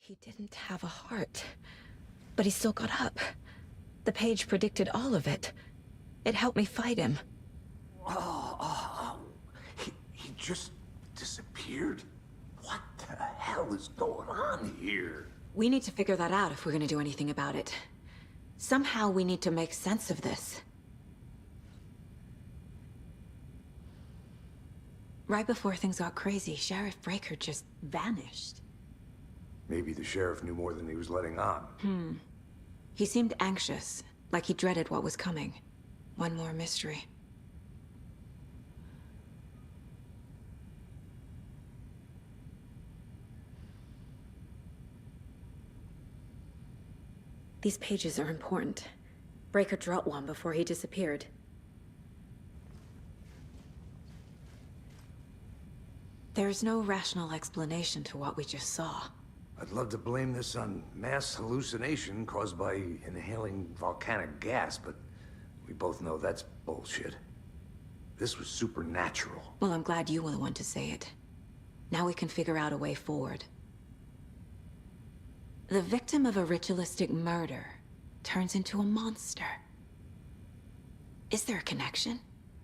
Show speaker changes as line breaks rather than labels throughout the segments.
He didn't have a heart, but he still got up. The page predicted all of it. It helped me fight him.
He just disappeared? What the hell is going on here?
We need to figure that out if we're gonna do anything about it. Somehow we need to make sense of this. Right before things got crazy, Sheriff Breaker just vanished.
Maybe the sheriff knew more than he was letting on.
He seemed anxious, like he dreaded what was coming. One more mystery. These pages are important. Breaker dropped one before he disappeared. There's no rational explanation to what we just saw.
I'd love to blame this on mass hallucination caused by inhaling volcanic gas, but we both know that's bullshit. This was supernatural.
Well, I'm glad you were the one to say it. Now we can figure out a way forward. The victim of a ritualistic murder turns into a monster. Is there a connection?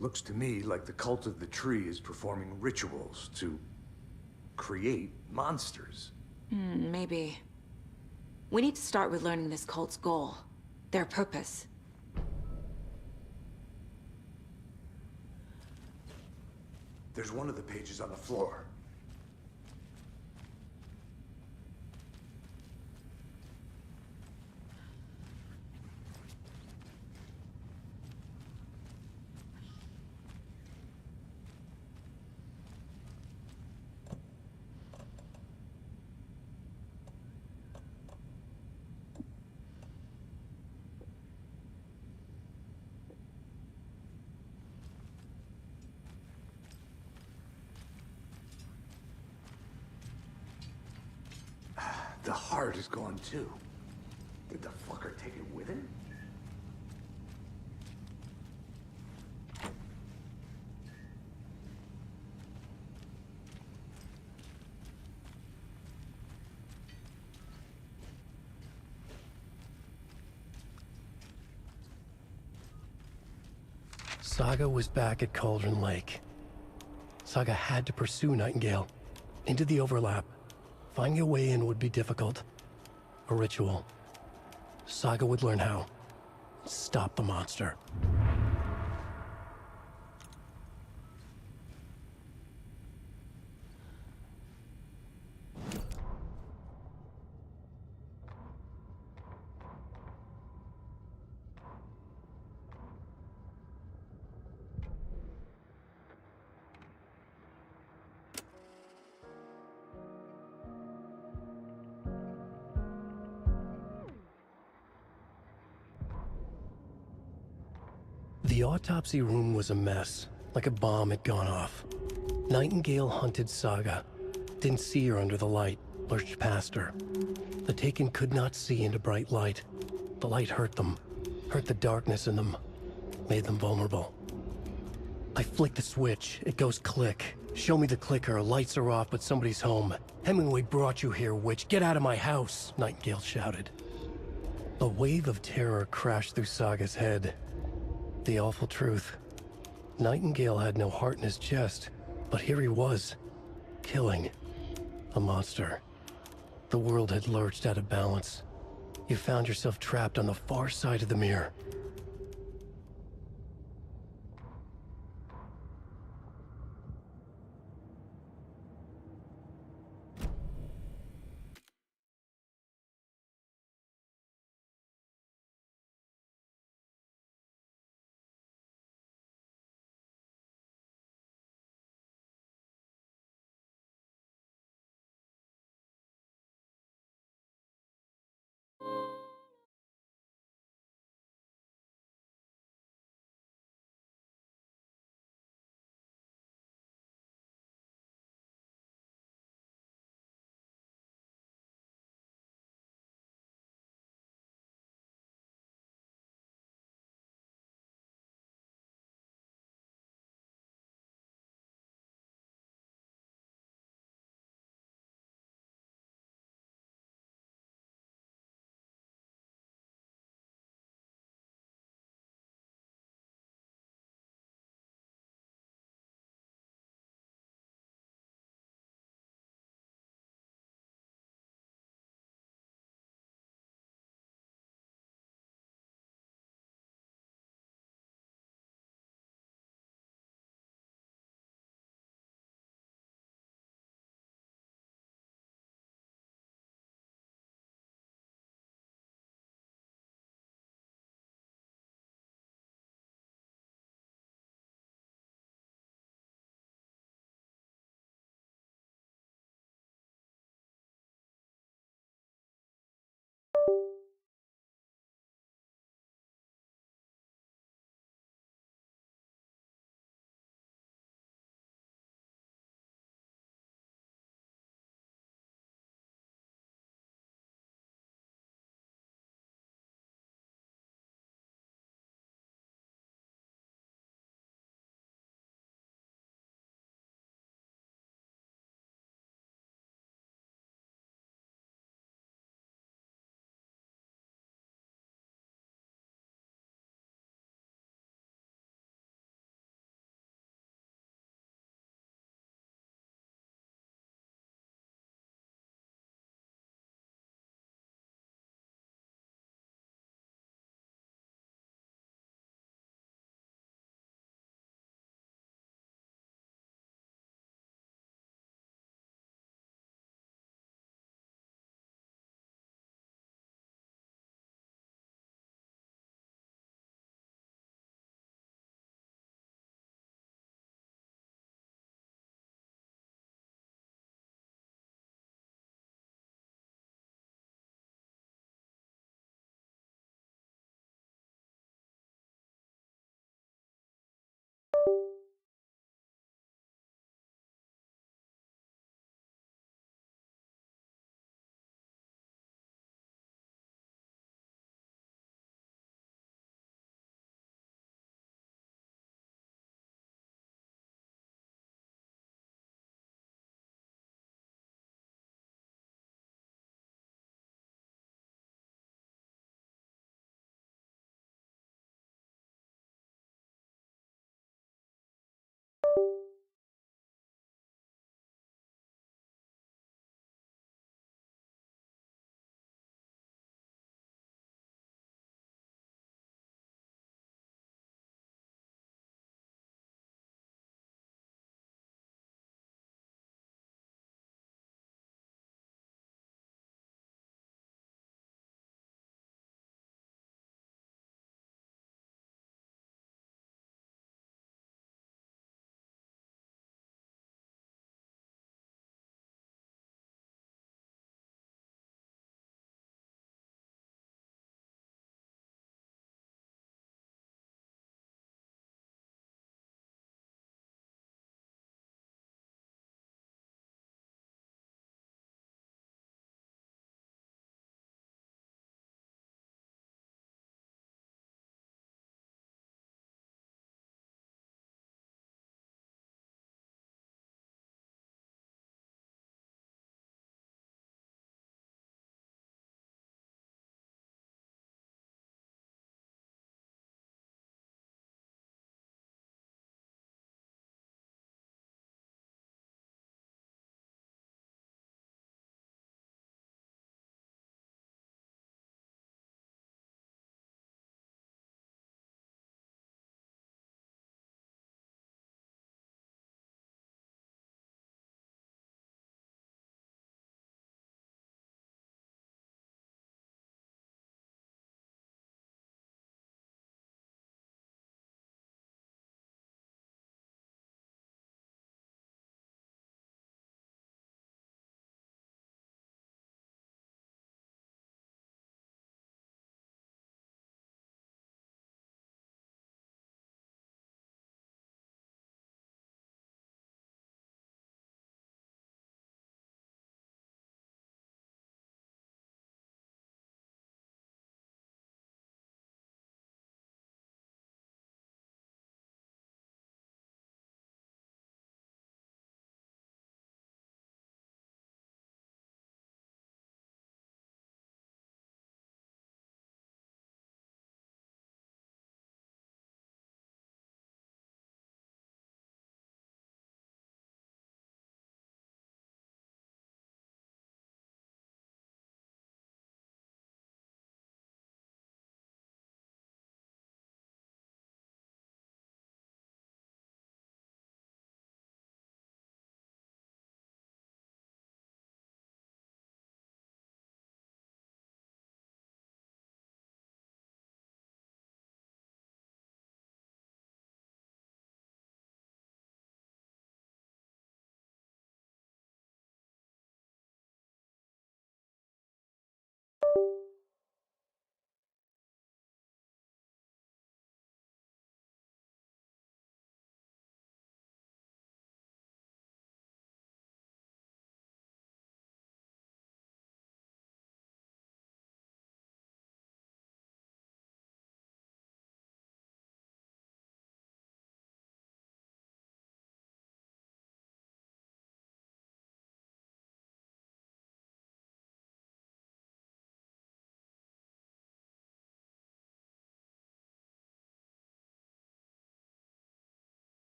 Looks to me like the cult of the tree is performing rituals to create monsters.
Maybe. We need to start with learning this cult's goal, their purpose.
There's one of the pages on the floor. The heart is gone too. Did the fucker take it with him?
Saga was back at Cauldron Lake. Saga had to pursue Nightingale into the overlap. Finding a way in would be difficult. A ritual. Saga would learn how. Stop the monster. The autopsy room was a mess, like a bomb had gone off. Nightingale hunted Saga. Didn't see her under the light, lurched past her. The Taken could not see into bright light. The light hurt them, hurt the darkness in them, made them vulnerable. I flick the switch, it goes click. Show me the clicker, lights are off, but somebody's home. Hemingway brought you here, witch. Get out of my house, Nightingale shouted. A wave of terror crashed through Saga's head. The awful truth. Nightingale had no heart in his chest, but here he was, killing a monster. The world had lurched out of balance. You found yourself trapped on the far side of the mirror.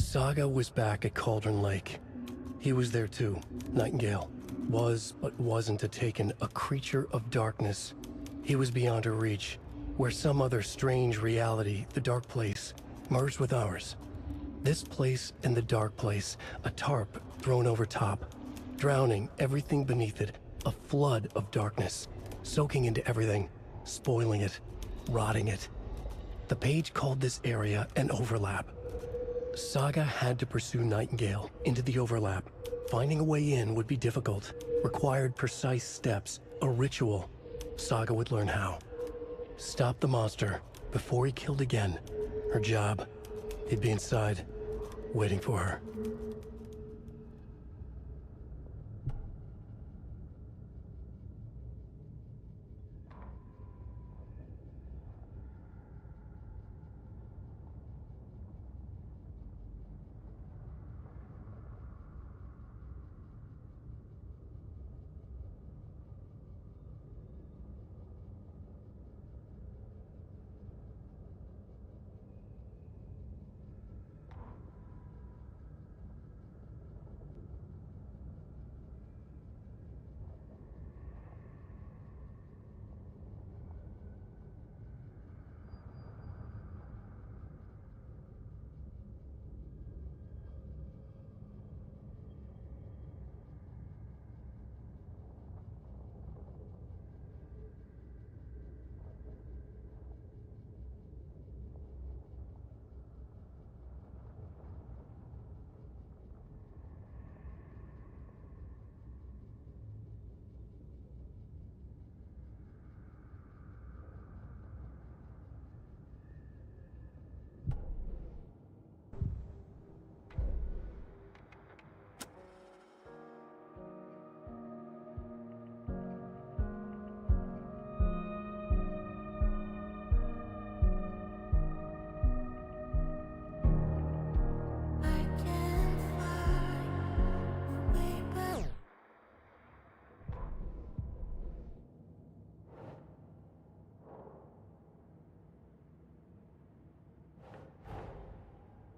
Saga was back at Cauldron Lake. He was there too. Nightingale was, but wasn't a Taken, a creature of darkness. He was beyond her reach, where some other strange reality, the dark place, merged with ours. This place and the dark place, a tarp thrown over top, drowning everything beneath it, a flood of darkness, soaking into everything, spoiling it, rotting it. The page called this area an overlap. Saga had to pursue Nightingale into the overlap. Finding a way in would be difficult, required precise steps, a ritual. Saga would learn how. Stop the monster before he killed again. Her job. He'd be inside, waiting for her.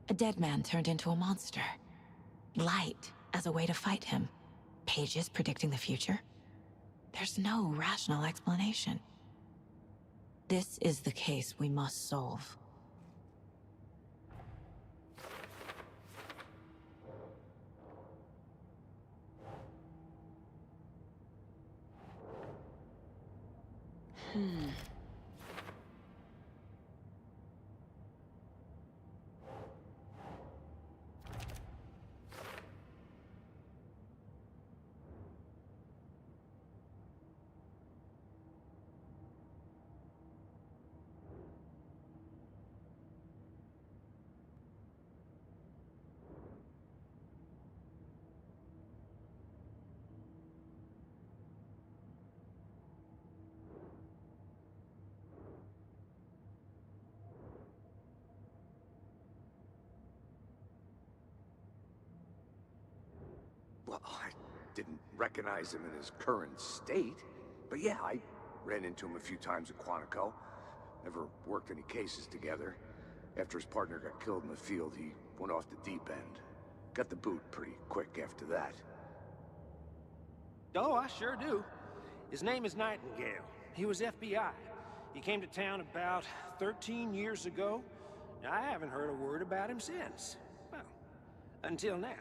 A dead man turned into a monster. Light as a way to fight him. Pages predicting the future? There's no rational explanation. This is the case we must solve.
Well, I didn't recognize him in his current state. But yeah, I ran into him a few times at Quantico. Never worked any cases together. After his partner got killed in the field, he went off the deep end. Got the boot pretty quick after that.
Oh, I sure do. His name is Nightingale. He was FBI. He came to town about 13 years ago. I haven't heard a word about him since. Well, until now.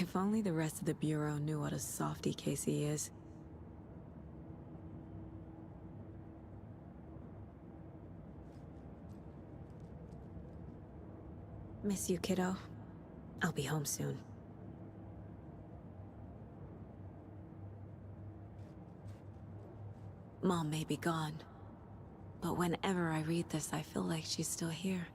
If only the rest of the Bureau knew what a softy Casey is. Miss you, kiddo. I'll be home soon. Mom may be gone, but whenever I read this, I feel like she's still here.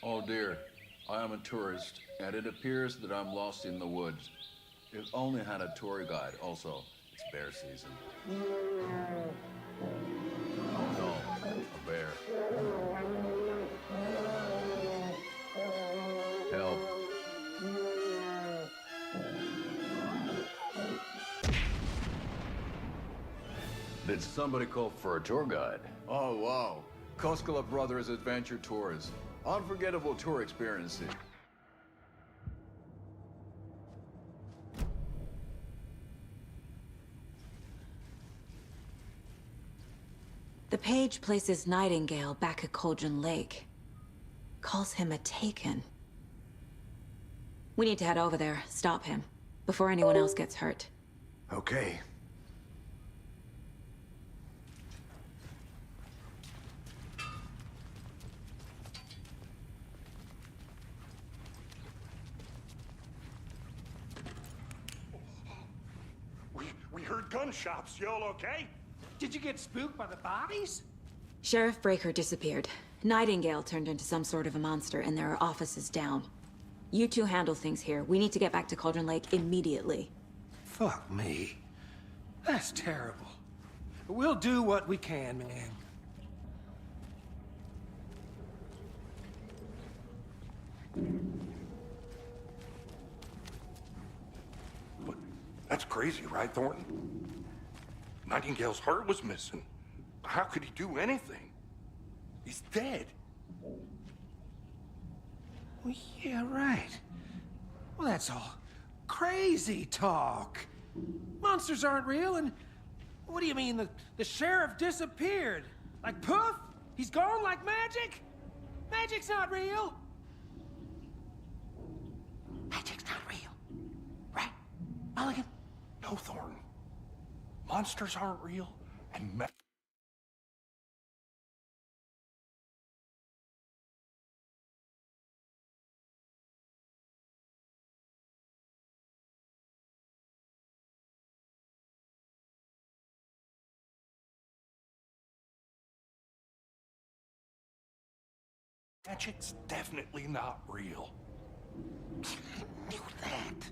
Oh dear, I am a tourist, and it appears that I'm lost in the woods. If only had a tour guide. Also, it's bear season. Oh no, a bear. Help. Did somebody call for a tour guide? Oh wow, Koskela Brothers Adventure Tours. Unforgettable tour experiences.
The page places Nightingale back at Cauldron Lake. Calls him a Taken. We need to head over there, stop him, before anyone else gets hurt.
Okay.
We heard gunshots. Y'all okay?
Did you get spooked by the bodies?
Sheriff Breaker disappeared. Nightingale turned into some sort of a monster, and there are offices down. You two handle things here. We need to get back to Cauldron Lake immediately.
Fuck me. That's terrible. We'll do what we can, man.
But that's crazy, right, Thornton? Nightingale's heart was missing. How could he do anything? He's dead.
Well, yeah, right. Well, that's all crazy talk. Monsters aren't real, and what do you mean the sheriff disappeared? Like poof? He's gone like magic? Magic's not real. Magic's not real. Right, Mulligan?
No, Thornton. Monsters aren't real, and Magic's definitely not real. I knew that.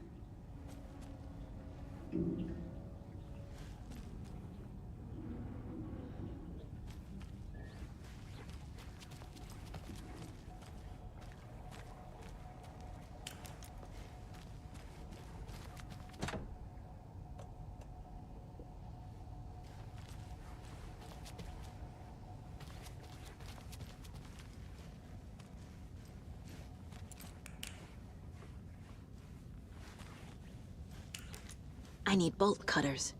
I need bolt cutters.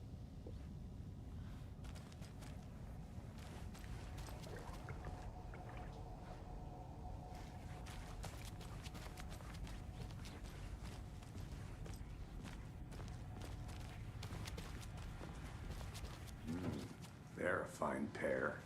They're a fine pair.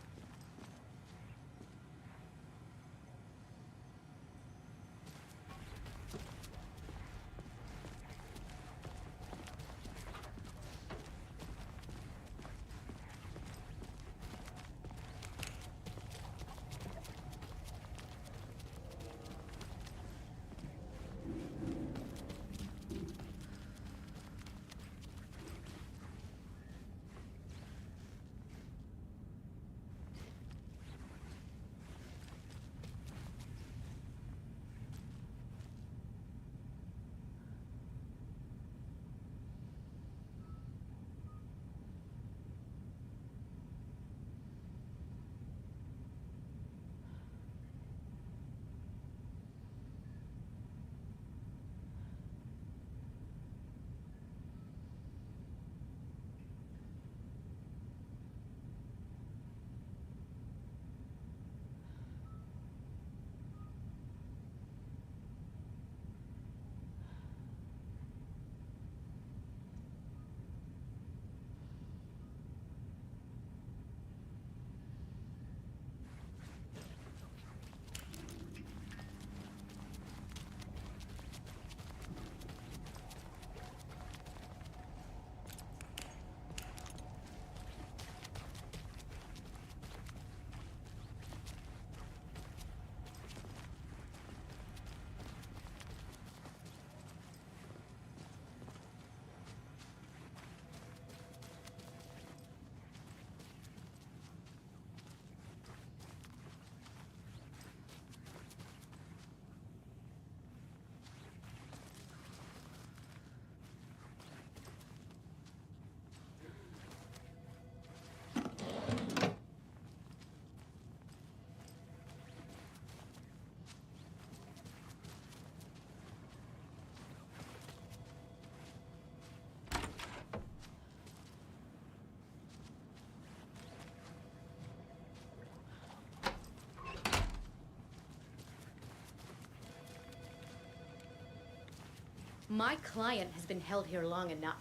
My client has been held here long enough.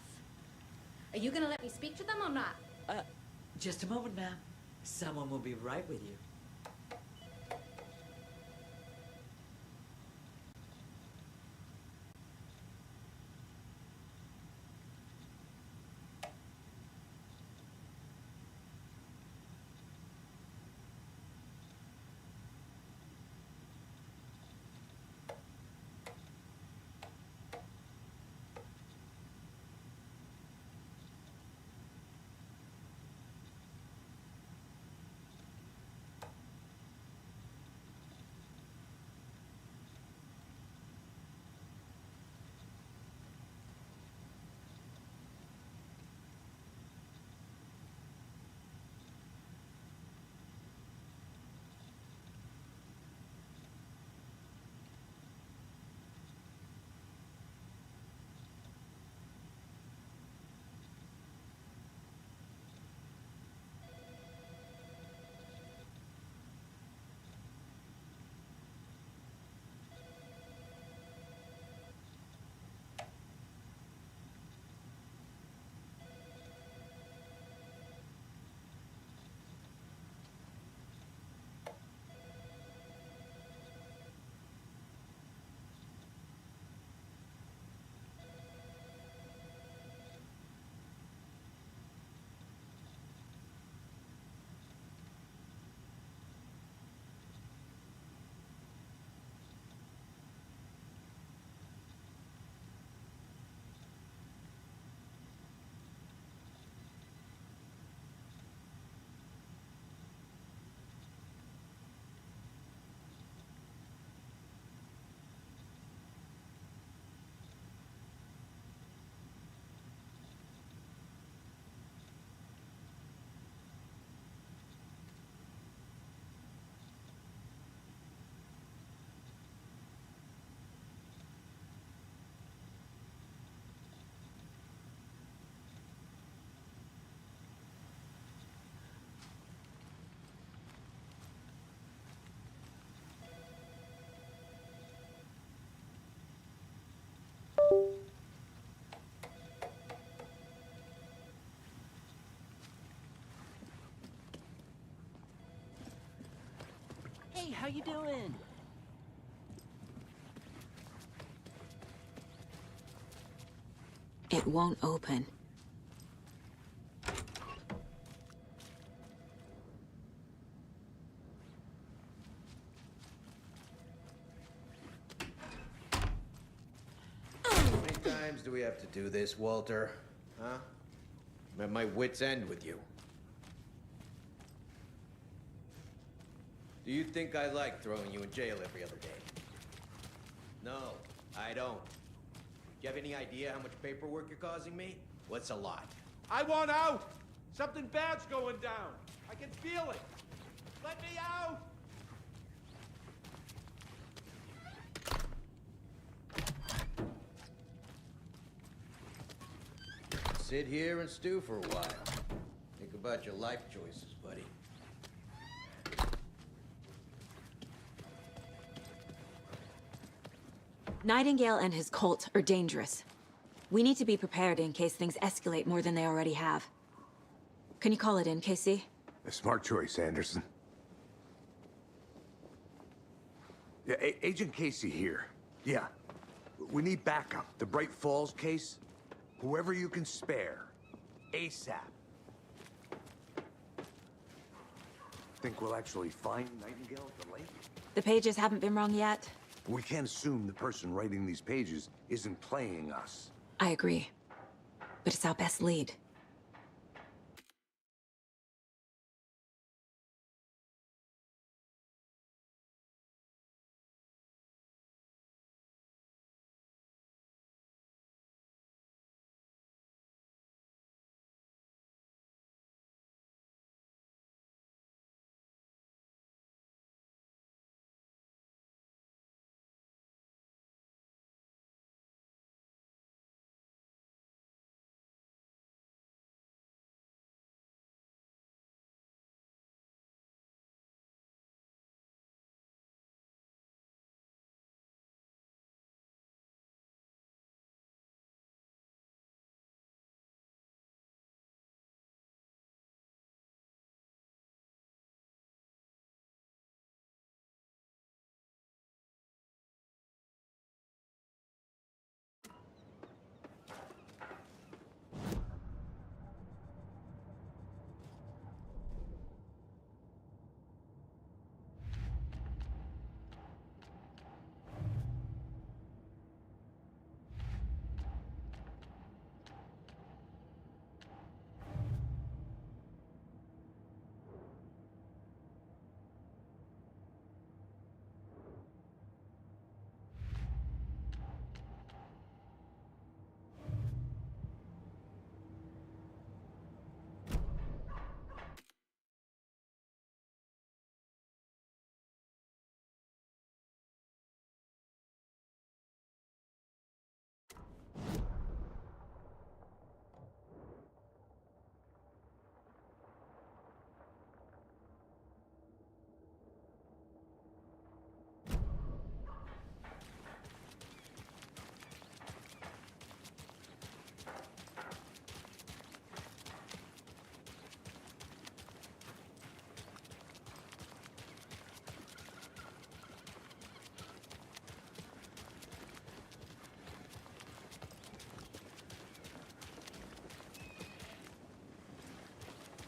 Are you gonna let me speak to them or not?
Just a moment, ma'am. Someone will be right with you.
Hey, how you doing?
It won't open.
How many times do we have to do this, Walter? Huh? I'm at my wit's end with you. Do you think I like throwing you in jail every other day? No, I don't. Do you have any idea how much paperwork you're causing me? What's a lot?
I want out! Something bad's going down. I can feel it. Let me out!
Sit here and stew for a while. Think about your life choices, buddy.
Nightingale and his cult are dangerous. We need to be prepared in case things escalate more than they already have. Can you call it in, KC?
A smart choice, Anderson. Yeah, Agent Casey here. Yeah. We need backup. The Bright Falls case? Whoever you can spare. ASAP. Think we'll actually find Nightingale at the lake?
The pages haven't been wrong yet.
We can't assume the person writing these pages isn't playing us.
I agree. But it's our best lead.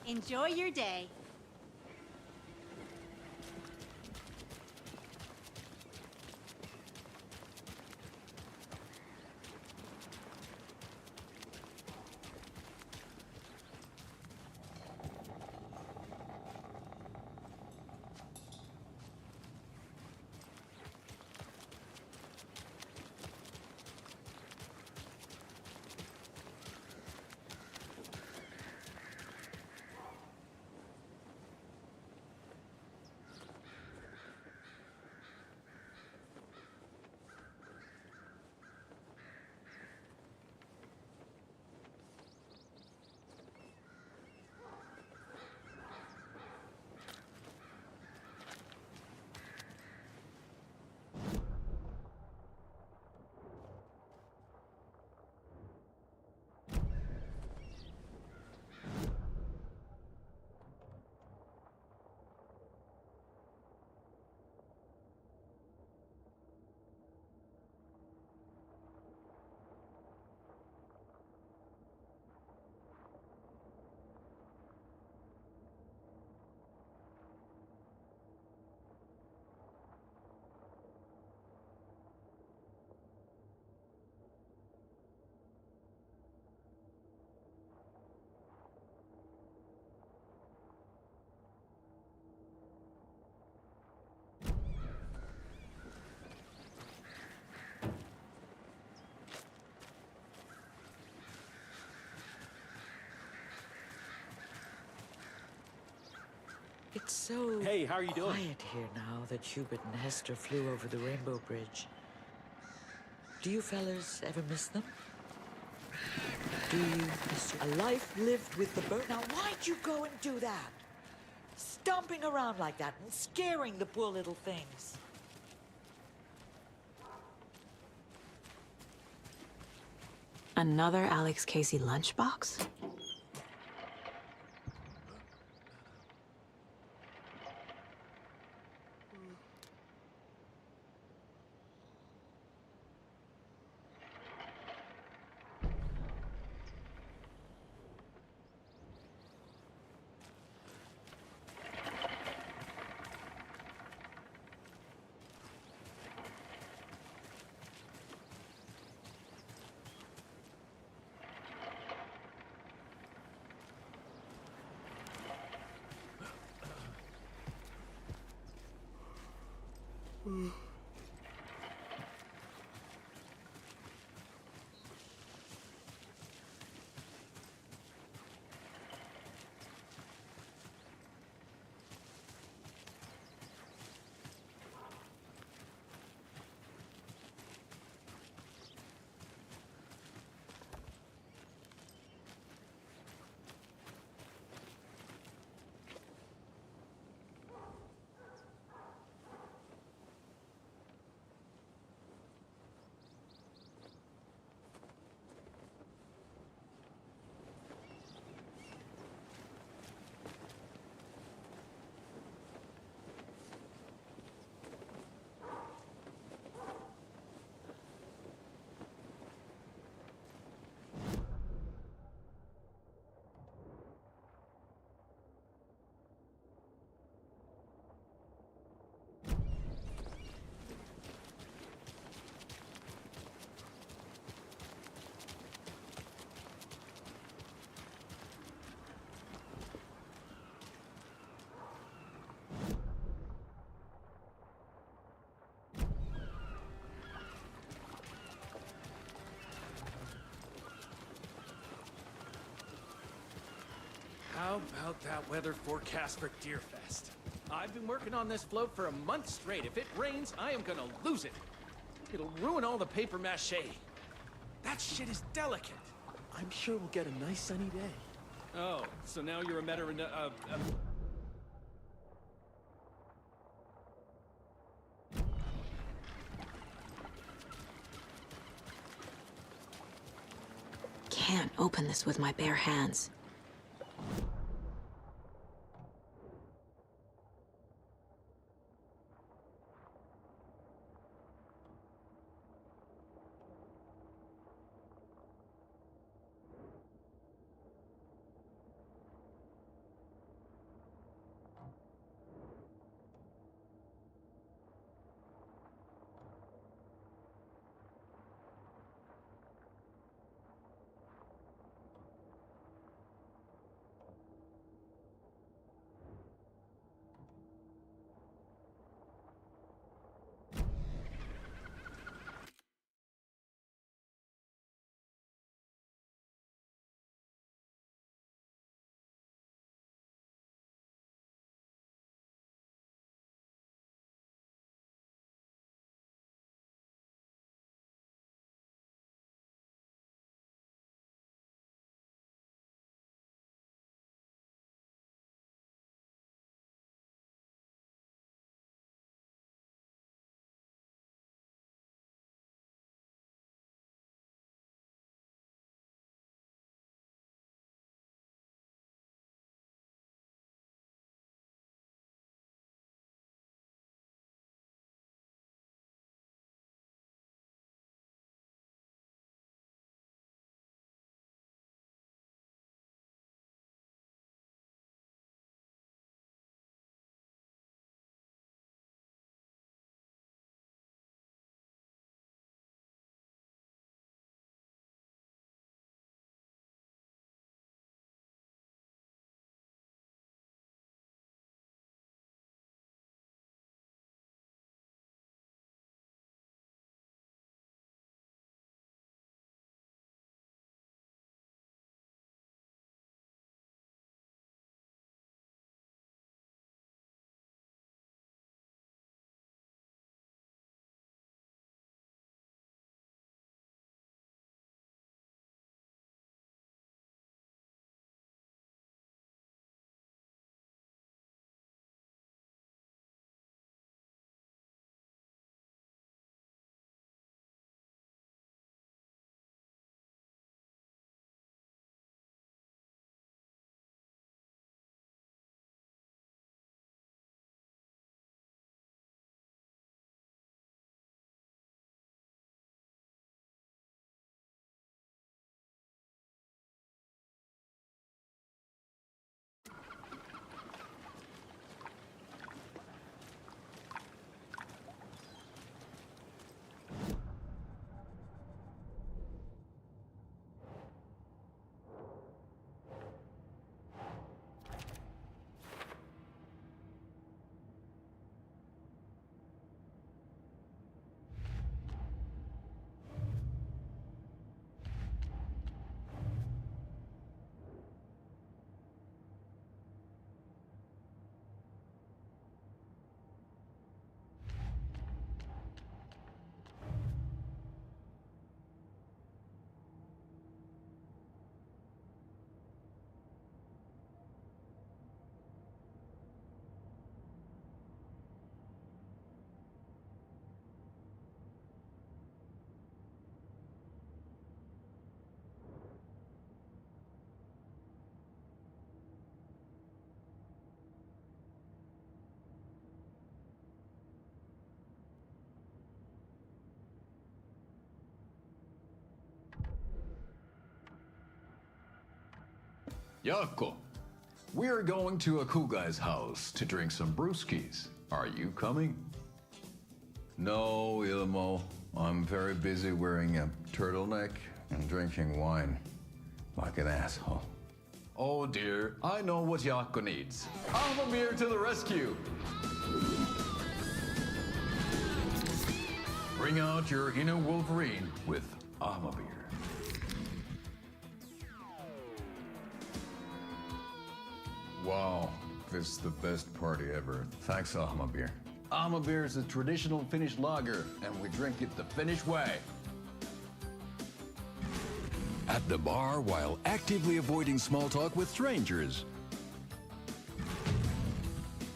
Enjoy your day.
It's so
Hey, how are you doing?
quiet here now that Hubert and Hester flew over the Rainbow Bridge. Do you fellas ever miss them? Do you miss a life lived with the bird? Now, why'd you go and do that? Stomping around like that and scaring the poor little things.
Another Alex Casey lunchbox?
How about that weather forecast for Deerfest? I've been working on this float for a month straight. If it rains, I am gonna lose it. It'll ruin all the paper mache. That shit is delicate.
I'm sure we'll get a nice sunny day.
Oh, so now you're a matter
Can't open this with my bare hands.
Jaakko, we're going to a cool guy's house to drink some brewskis. Are you coming? No, Ilmo. I'm very busy wearing a turtleneck and drinking wine like an asshole. Oh dear, I know what Jaakko needs. I'm a beer to the rescue. Bring out your inner Wolverine with Armor-Beer. Wow, this is the best party ever. Thanks, Armor-Beer. Armor-Beer is a traditional Finnish lager, and we drink it the Finnish way.
At the bar while actively avoiding small talk with strangers.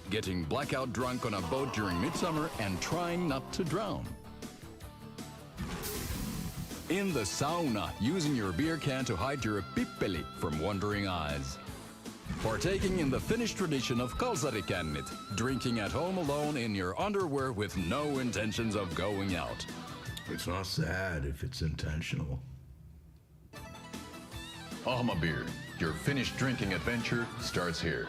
Getting blackout drunk on a boat during midsummer and trying not to drown. In the sauna, using your beer can to hide your pippeli from wandering eyes. Partaking in the Finnish tradition of kalsarikännit, drinking at home alone in your underwear with no intentions of going out.
It's not sad if it's intentional.
Armor-Beer, your Finnish drinking adventure starts here.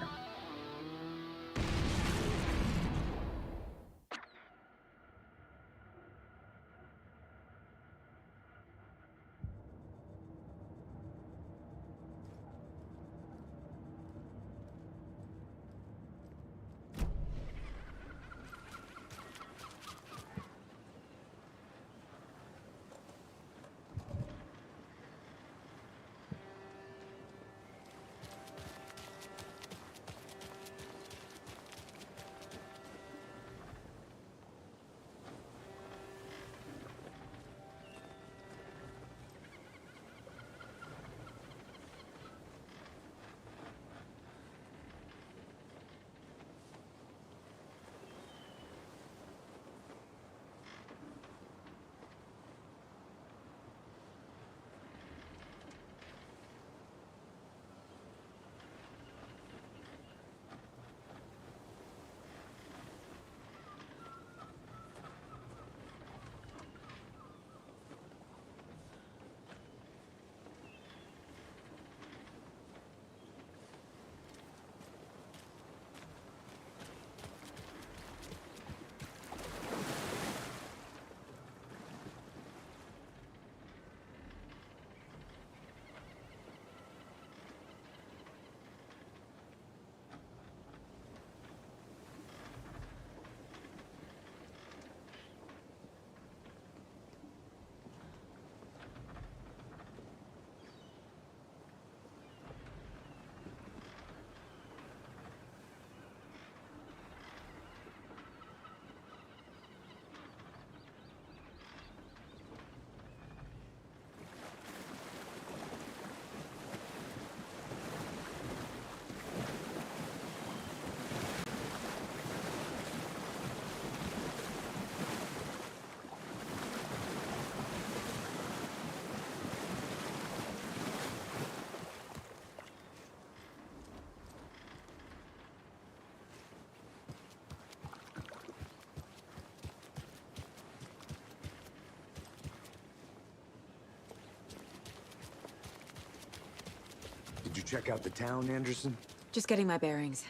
Did you check out the town, Anderson?
Just getting my bearings.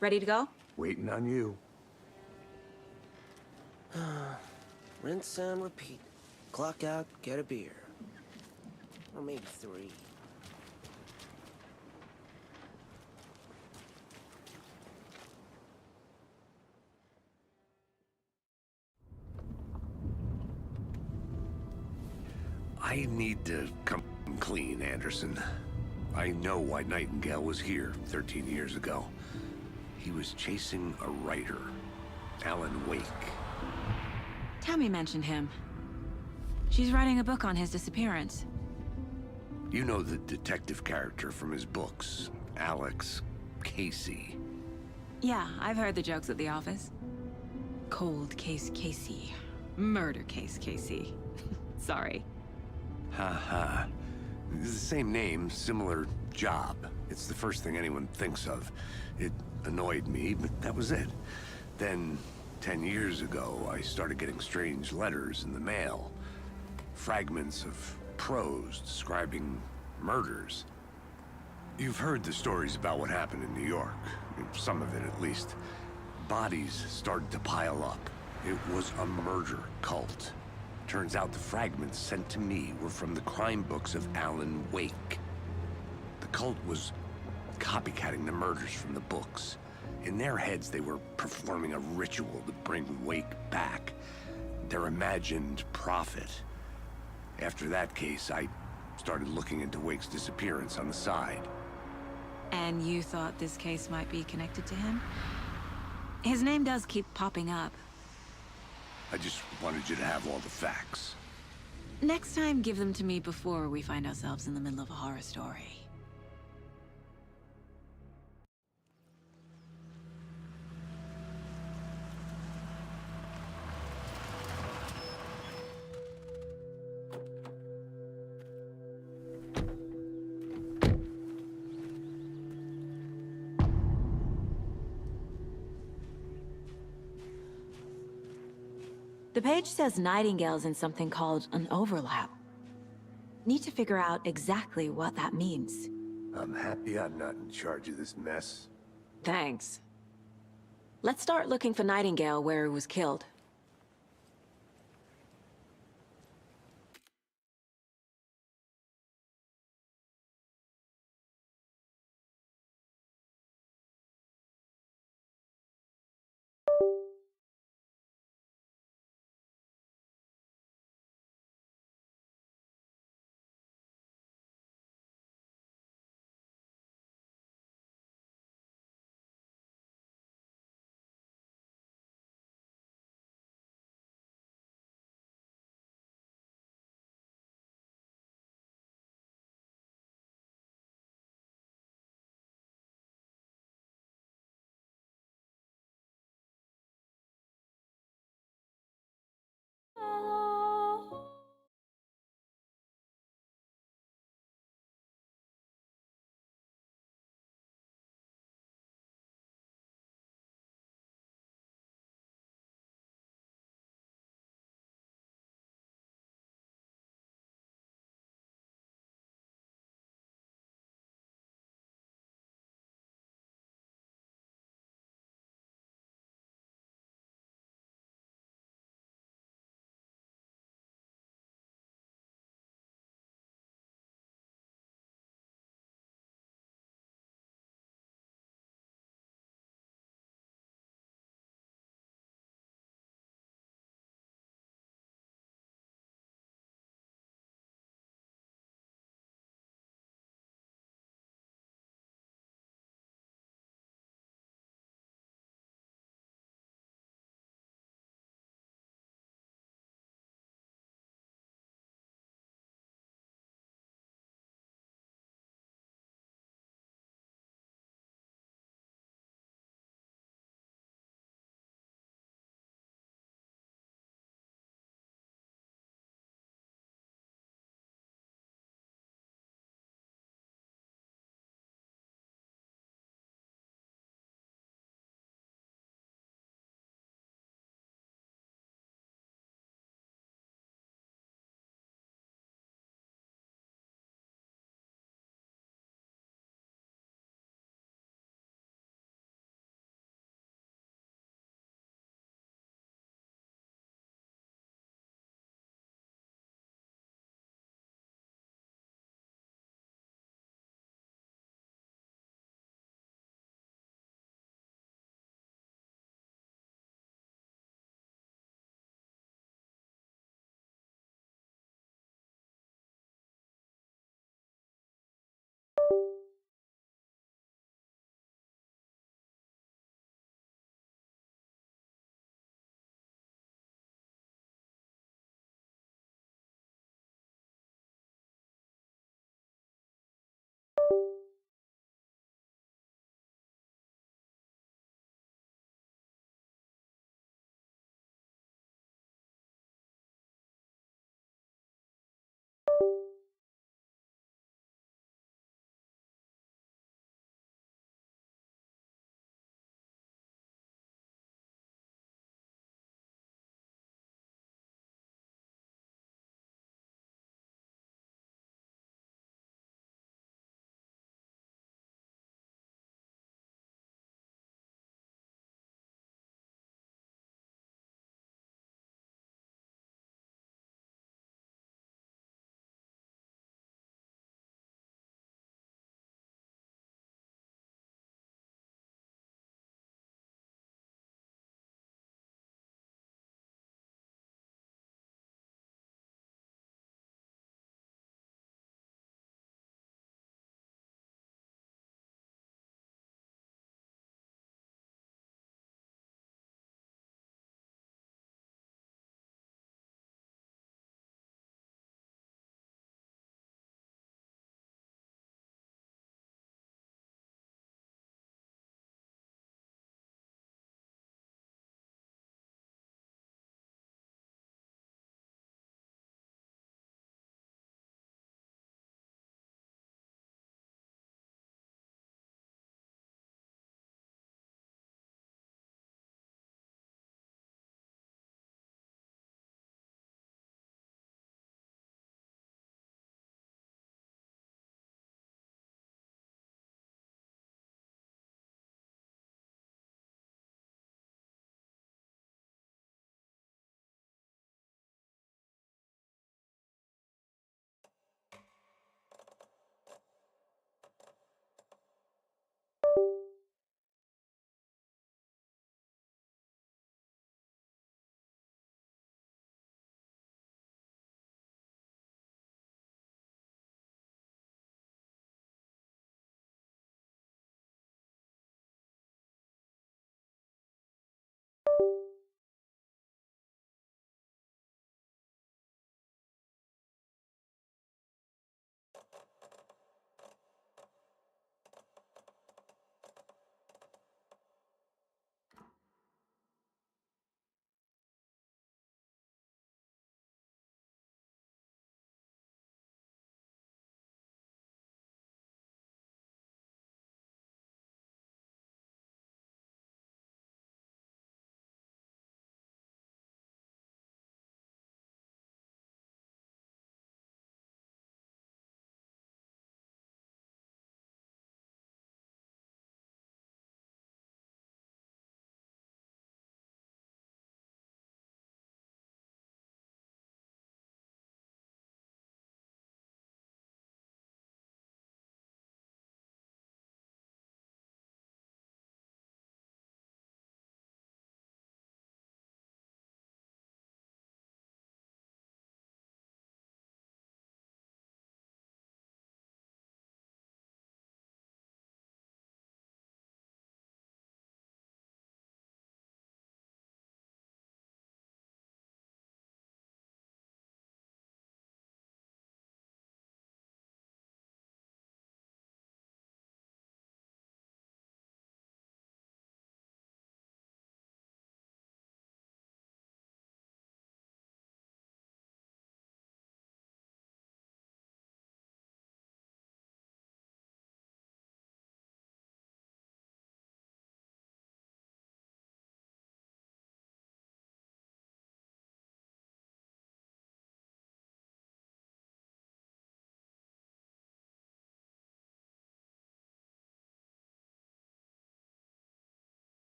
Ready to go?
Waiting on you.
Rinse and repeat. Clock out, get a beer. Or maybe 3.
I need to come clean, Anderson. I know why Nightingale was here 13 years ago. He was chasing a writer, Alan Wake.
Tammy mentioned him. She's writing a book on his disappearance.
You know the detective character from his books, Alex Casey.
Yeah, I've heard the jokes at the office. Cold case Casey. Murder case Casey. Sorry.
Ha ha. It's the same name, similar job. It's the first thing anyone thinks of. It annoyed me, but that was it. Then, 10 years ago, I started getting strange letters in the mail. Fragments of prose describing murders. You've heard the stories about what happened in New York. Some of it, at least. Bodies started to pile up. It was a murder cult. Turns out the fragments sent to me were from the crime books of Alan Wake. The cult was copycatting the murders from the books. In their heads, they were performing a ritual to bring Wake back. Their imagined prophet. After that case, I started looking into Wake's disappearance on the side.
And you thought this case might be connected to him? His name does keep popping up.
I just wanted you to have all the facts.
Next time, give them to me before we find ourselves in the middle of a horror story. The page says Nightingale's in something called an overlap. Need to figure out exactly what that means.
I'm happy I'm not in charge of this mess.
Thanks. Let's start looking for Nightingale where he was killed.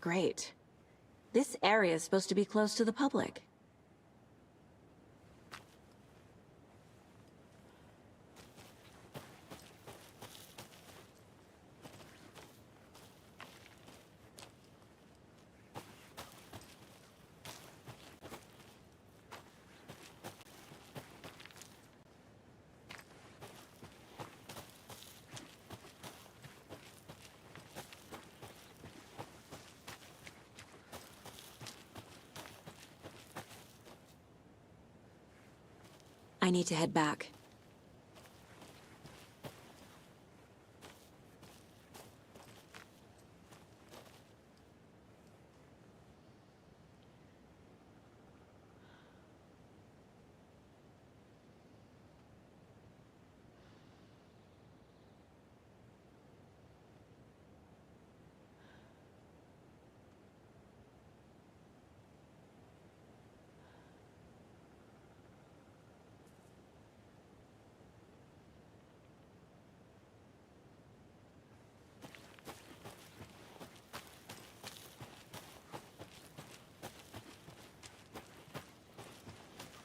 great. This area is supposed to be closed to the public. I need to head back.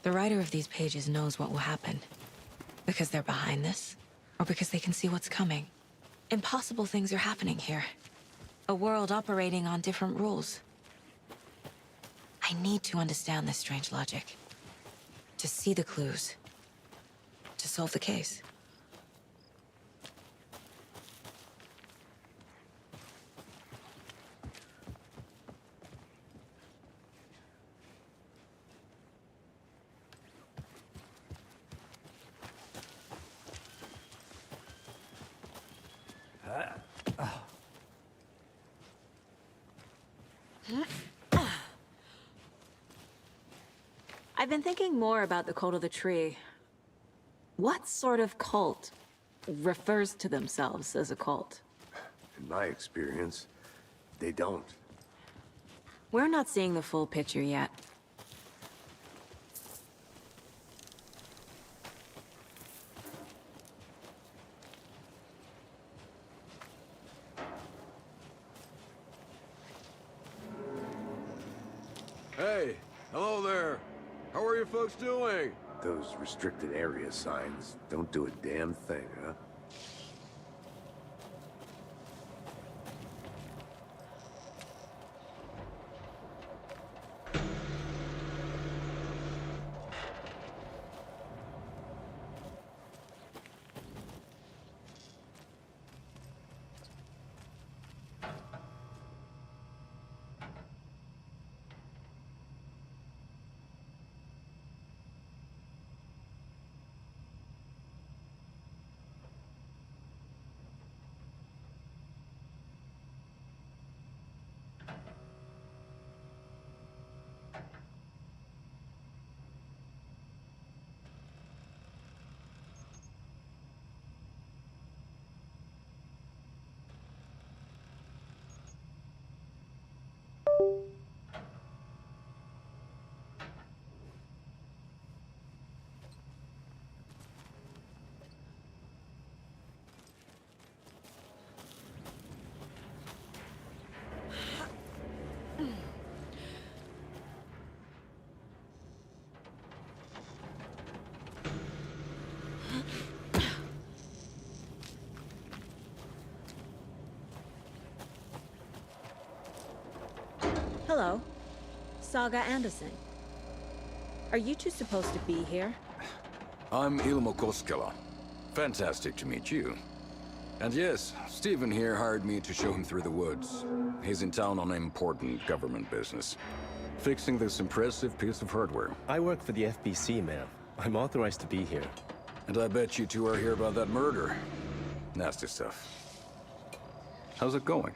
The writer of these pages knows what will happen. Because they're behind this, or because they can see what's coming. Impossible things are happening here. A world operating on different rules. I need to understand this strange logic. To see the clues. To solve the case. I've been thinking more about the cult of the tree. What sort of cult refers to themselves as a cult?
In my experience, they don't.
We're not seeing the full picture yet.
Hey, hello there. How are you folks doing?
Those restricted area signs don't do a damn thing, huh?
Hello. Saga Anderson. Are you two supposed to be here?
I'm Ilmo Koskela. Fantastic to meet you. And yes, Stephen here hired me to show him through the woods. He's in town on important government business. Fixing this impressive piece of hardware.
I work for the FBC, ma'am. I'm authorized to be here.
And I bet you two are here about that murder. Nasty stuff. How's it going?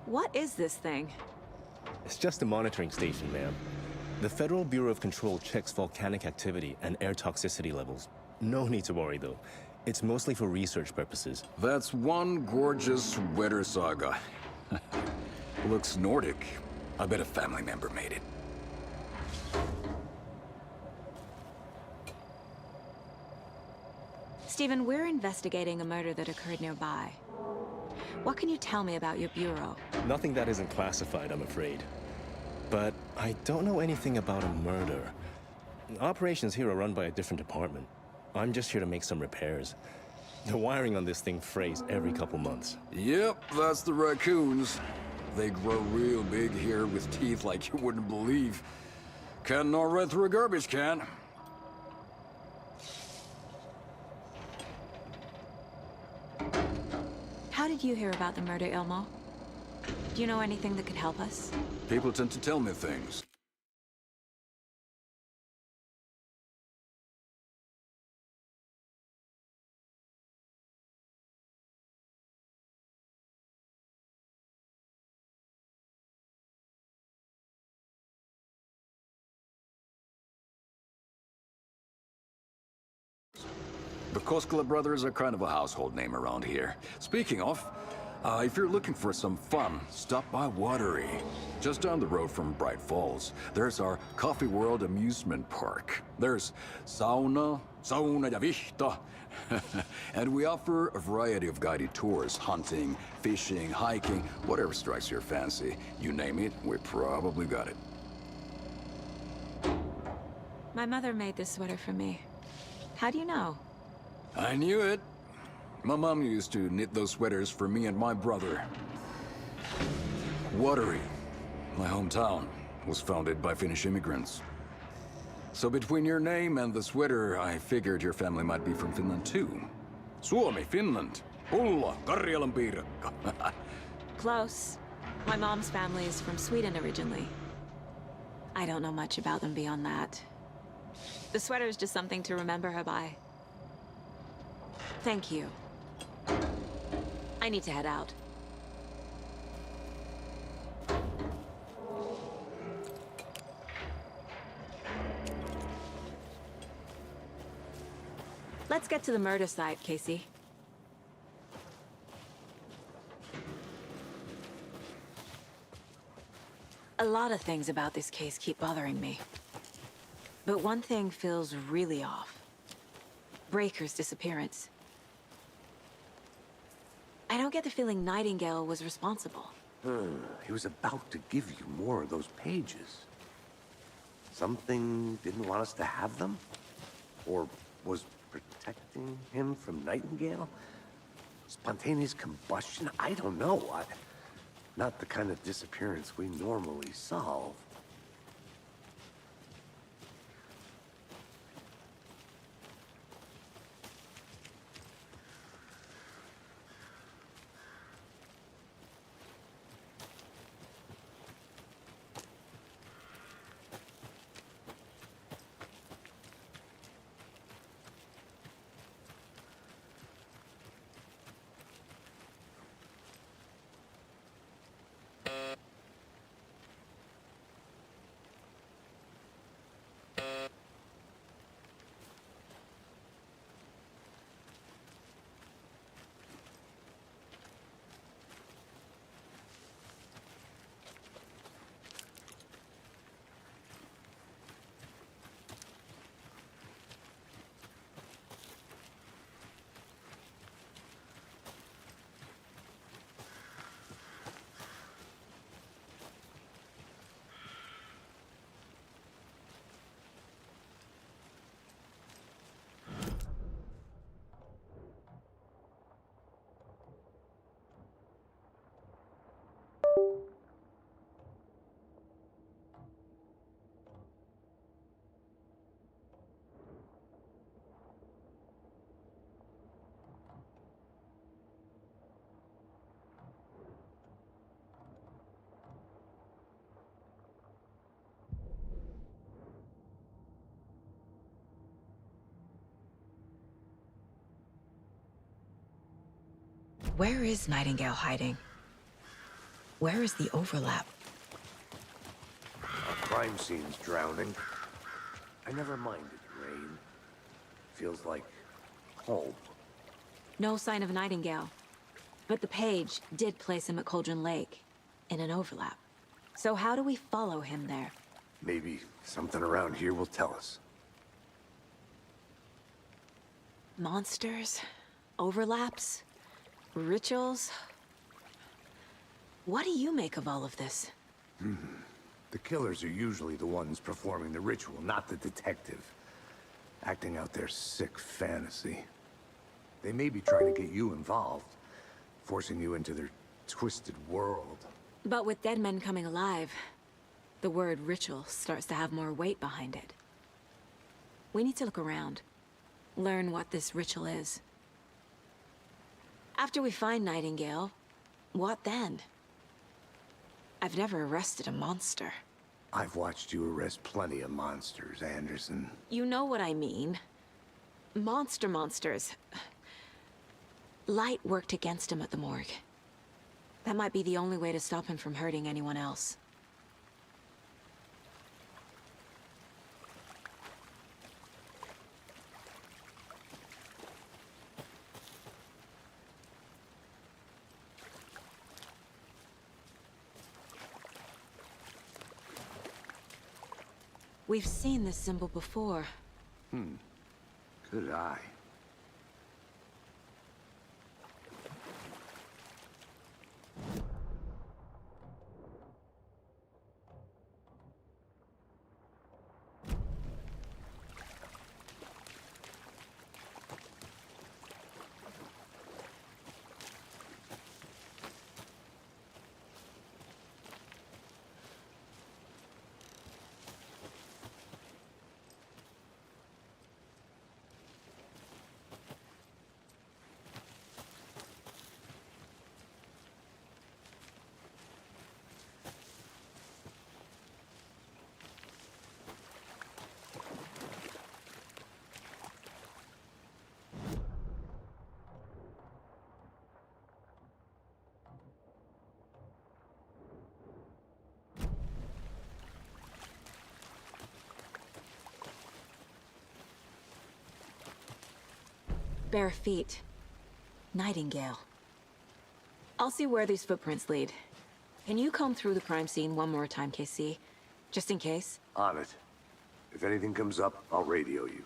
What is this thing?
It's just a monitoring station, ma'am. The Federal Bureau of Control checks volcanic activity and air toxicity levels. No need to worry, though. It's mostly for research purposes.
That's one gorgeous weather saga. Looks Nordic. I bet a family member made it.
Stephen, we're investigating a murder that occurred nearby. What can you tell me about your bureau?
Nothing that isn't classified, I'm afraid. But I don't know anything about a murder. Operations here are run by a different department. I'm just here to make some repairs. The wiring on this thing frays every couple months.
Yep, that's the raccoons. They grow real big here with teeth like you wouldn't believe. Can't gnaw right through a garbage can.
How did you hear about the murder, Ilmo? Do you know anything that could help us?
People tend to tell me things. The Koskela brothers are kind of a household name around here. Speaking of, if you're looking for some fun, stop by Watery. Just down the road from Bright Falls, there's our Coffee World amusement park. There's sauna ja vihta. And we offer a variety of guided tours, hunting, fishing, hiking, whatever strikes your fancy. You name it, we probably got it.
My mother made this sweater for me. How do you know?
I knew it. My mom used to knit those sweaters for me and my brother. Watery, my hometown, was founded by Finnish immigrants. So between your name and the sweater, I figured your family might be from Finland too. Suomi, Finland. Pulla, Karjalan piirakka.
Close. My mom's family is from Sweden originally. I don't know much about them beyond that. The sweater is just something to remember her by. Thank you. I need to head out. Let's get to the murder site, Casey. A lot of things about this case keep bothering me. But one thing feels really off. Breaker's disappearance. I don't get the feeling Nightingale was responsible.
He was about to give you more of those pages. Something didn't want us to have them? Or was protecting him from Nightingale? Spontaneous combustion? I don't know. Not the kind of disappearance we normally solve.
Where is Nightingale hiding? Where is the overlap?
Our crime scene's drowning. I never minded rain. Feels like home.
No sign of Nightingale. But the page did place him at Cauldron Lake, in an overlap. So how do we follow him there?
Maybe something around here will tell us.
Monsters? Overlaps? Rituals? What do you make of all of this?
The killers are usually the ones performing the ritual, not the detective. Acting out their sick fantasy. They may be trying to get you involved, forcing you into their twisted world.
But with dead men coming alive, the word ritual starts to have more weight behind it. We need to look around. Learn what this ritual is. After we find Nightingale, what then? I've never arrested a monster.
I've watched you arrest plenty of monsters, Anderson.
You know what I mean. Monsters. Light worked against him at the morgue. That might be the only way to stop him from hurting anyone else. We've seen this symbol before.
Good eye.
Bare feet. Nightingale. I'll see where these footprints lead. Can you comb through the crime scene one more time, KC? Just in case?
On it. If anything comes up, I'll radio you.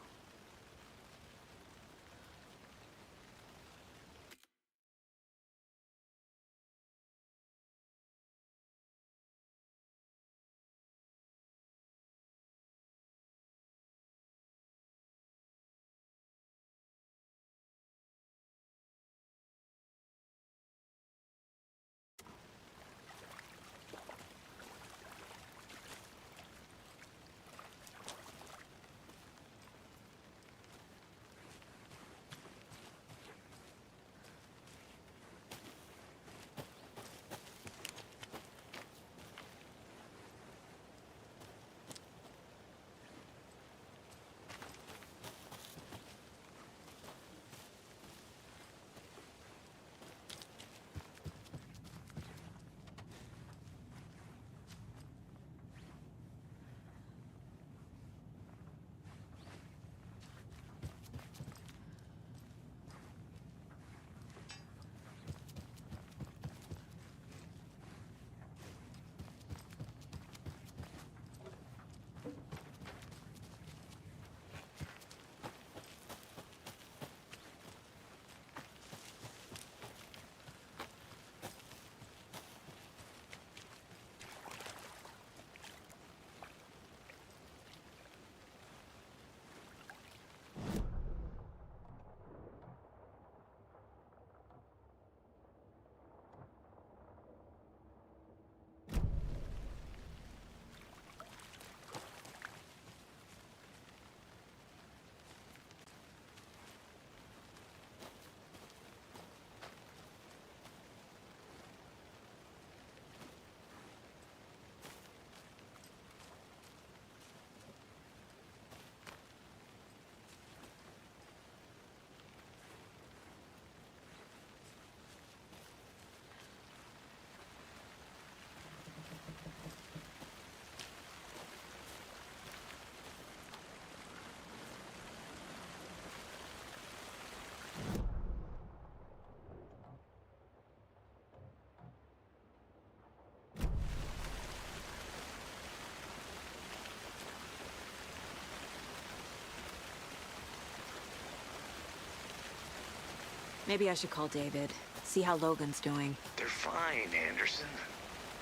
Maybe I should call David, see how Logan's doing.
They're fine, Anderson.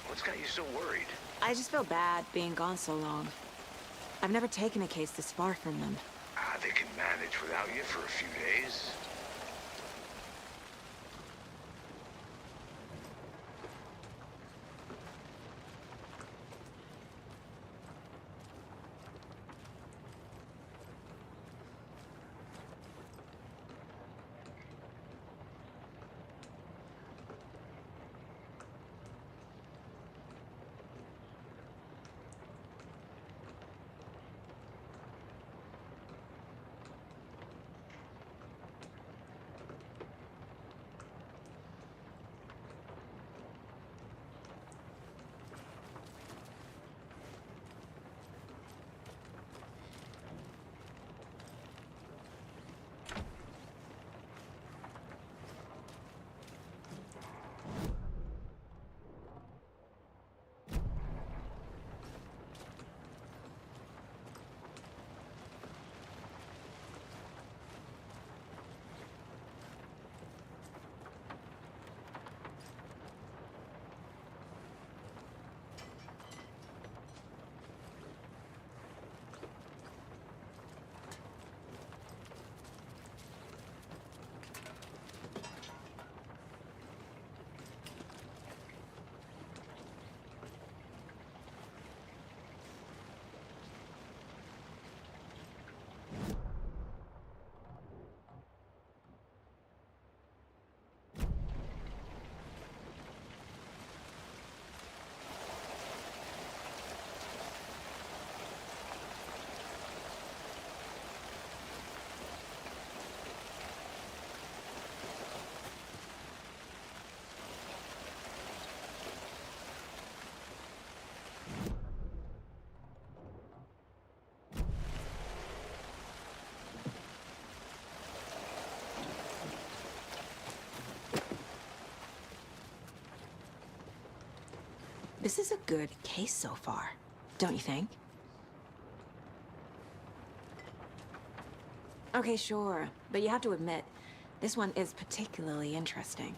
What's got you so worried?
I just feel bad being gone so long. I've never taken a case this far from them.
They can manage without you for a few days.
This is a good case so far, don't you think? Okay, sure, but you have to admit, this one is particularly interesting.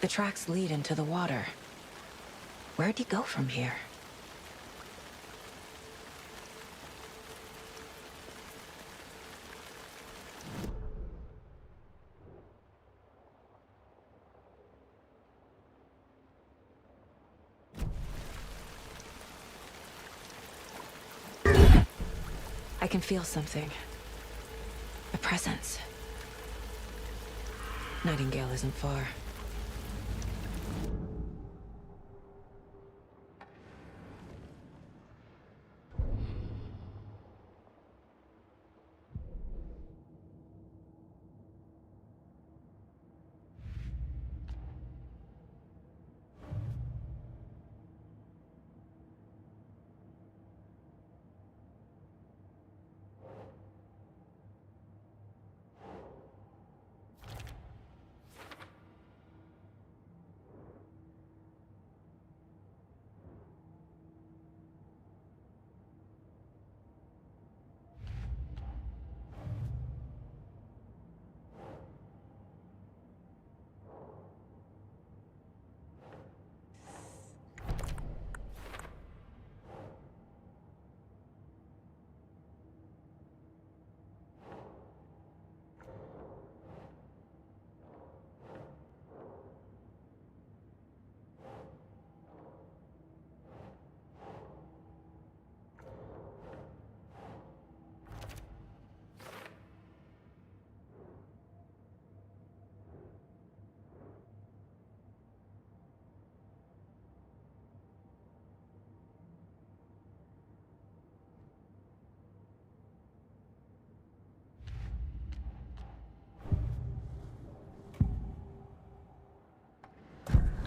The tracks lead into the water. Where'd he go from here? I can feel something. presence. Nightingale isn't far.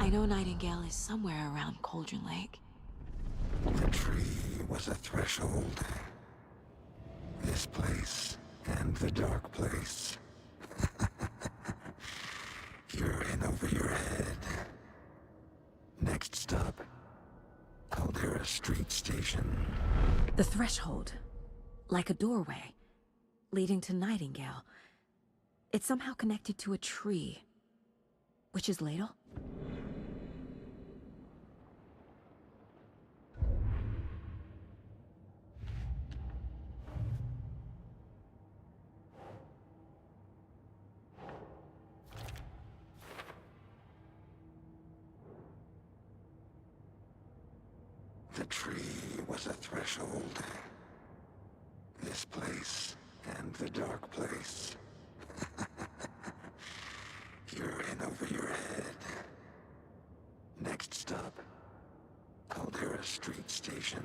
I know Nightingale is somewhere around Cauldron Lake.
The tree was a threshold. This place and the dark place. You're in over your head. Next stop, Caldera Street Station.
The threshold. Like a doorway. Leading to Nightingale. It's somehow connected to a tree. Witch's Ladle?
The tree was a threshold. This place and the dark place. You're in over your head. Next stop, Caldera Street Station.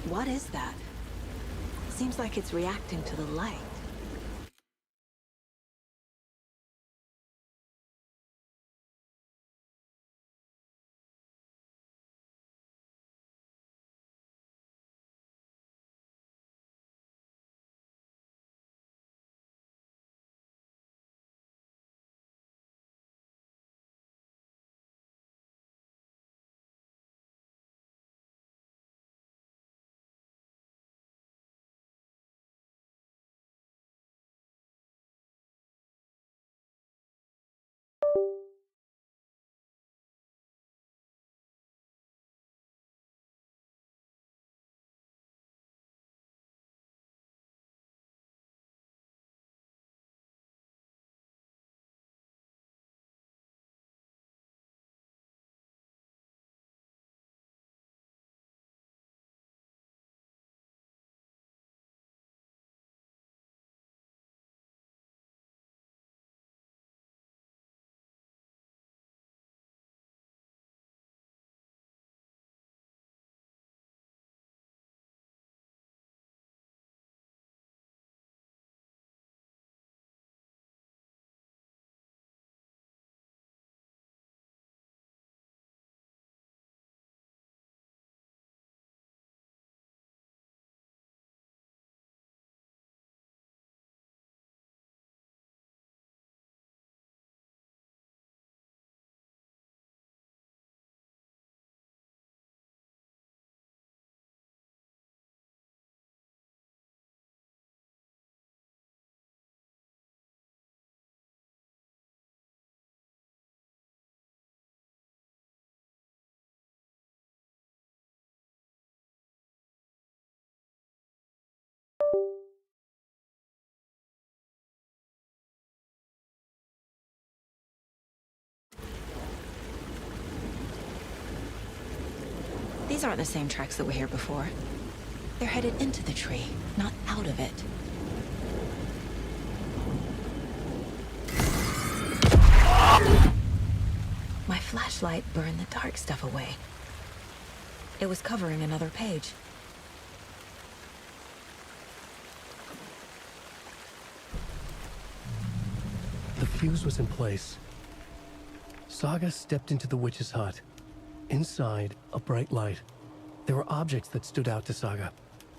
What is that? Seems like it's reacting to the light. These aren't the same tracks that were here before. They're headed into the tree, not out of it. My flashlight burned the dark stuff away. It was covering another page.
The fuse was in place. Saga stepped into the witch's hut. Inside, a bright light. There were objects that stood out to Saga,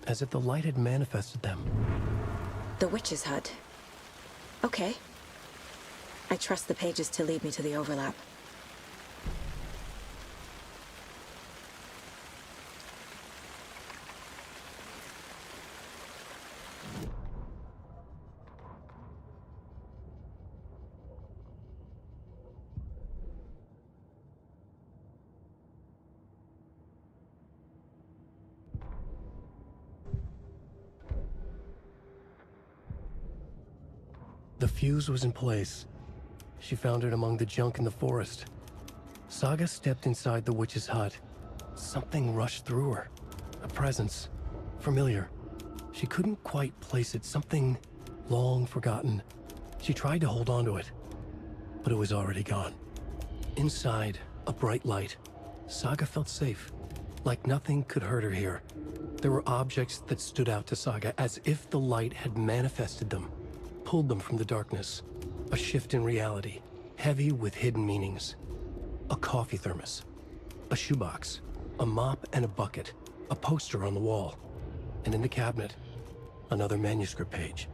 as if the light had manifested them.
The witch's hut. Okay. I trust the pages to lead me to the overlap.
The fuse was in place. She found it among the junk in the forest. Saga stepped inside the witch's hut. Something rushed through her. A presence. Familiar. She couldn't quite place it. Something long forgotten. She tried to hold on to it, but it was already gone. Inside, a bright light. Saga felt safe. Like nothing could hurt her here. There were objects that stood out to Saga as if the light had manifested them. Pulled them from the darkness. A shift in reality, heavy with hidden meanings. A coffee thermos, a shoebox, a mop and a bucket, a poster on the wall, and in the cabinet, another manuscript page.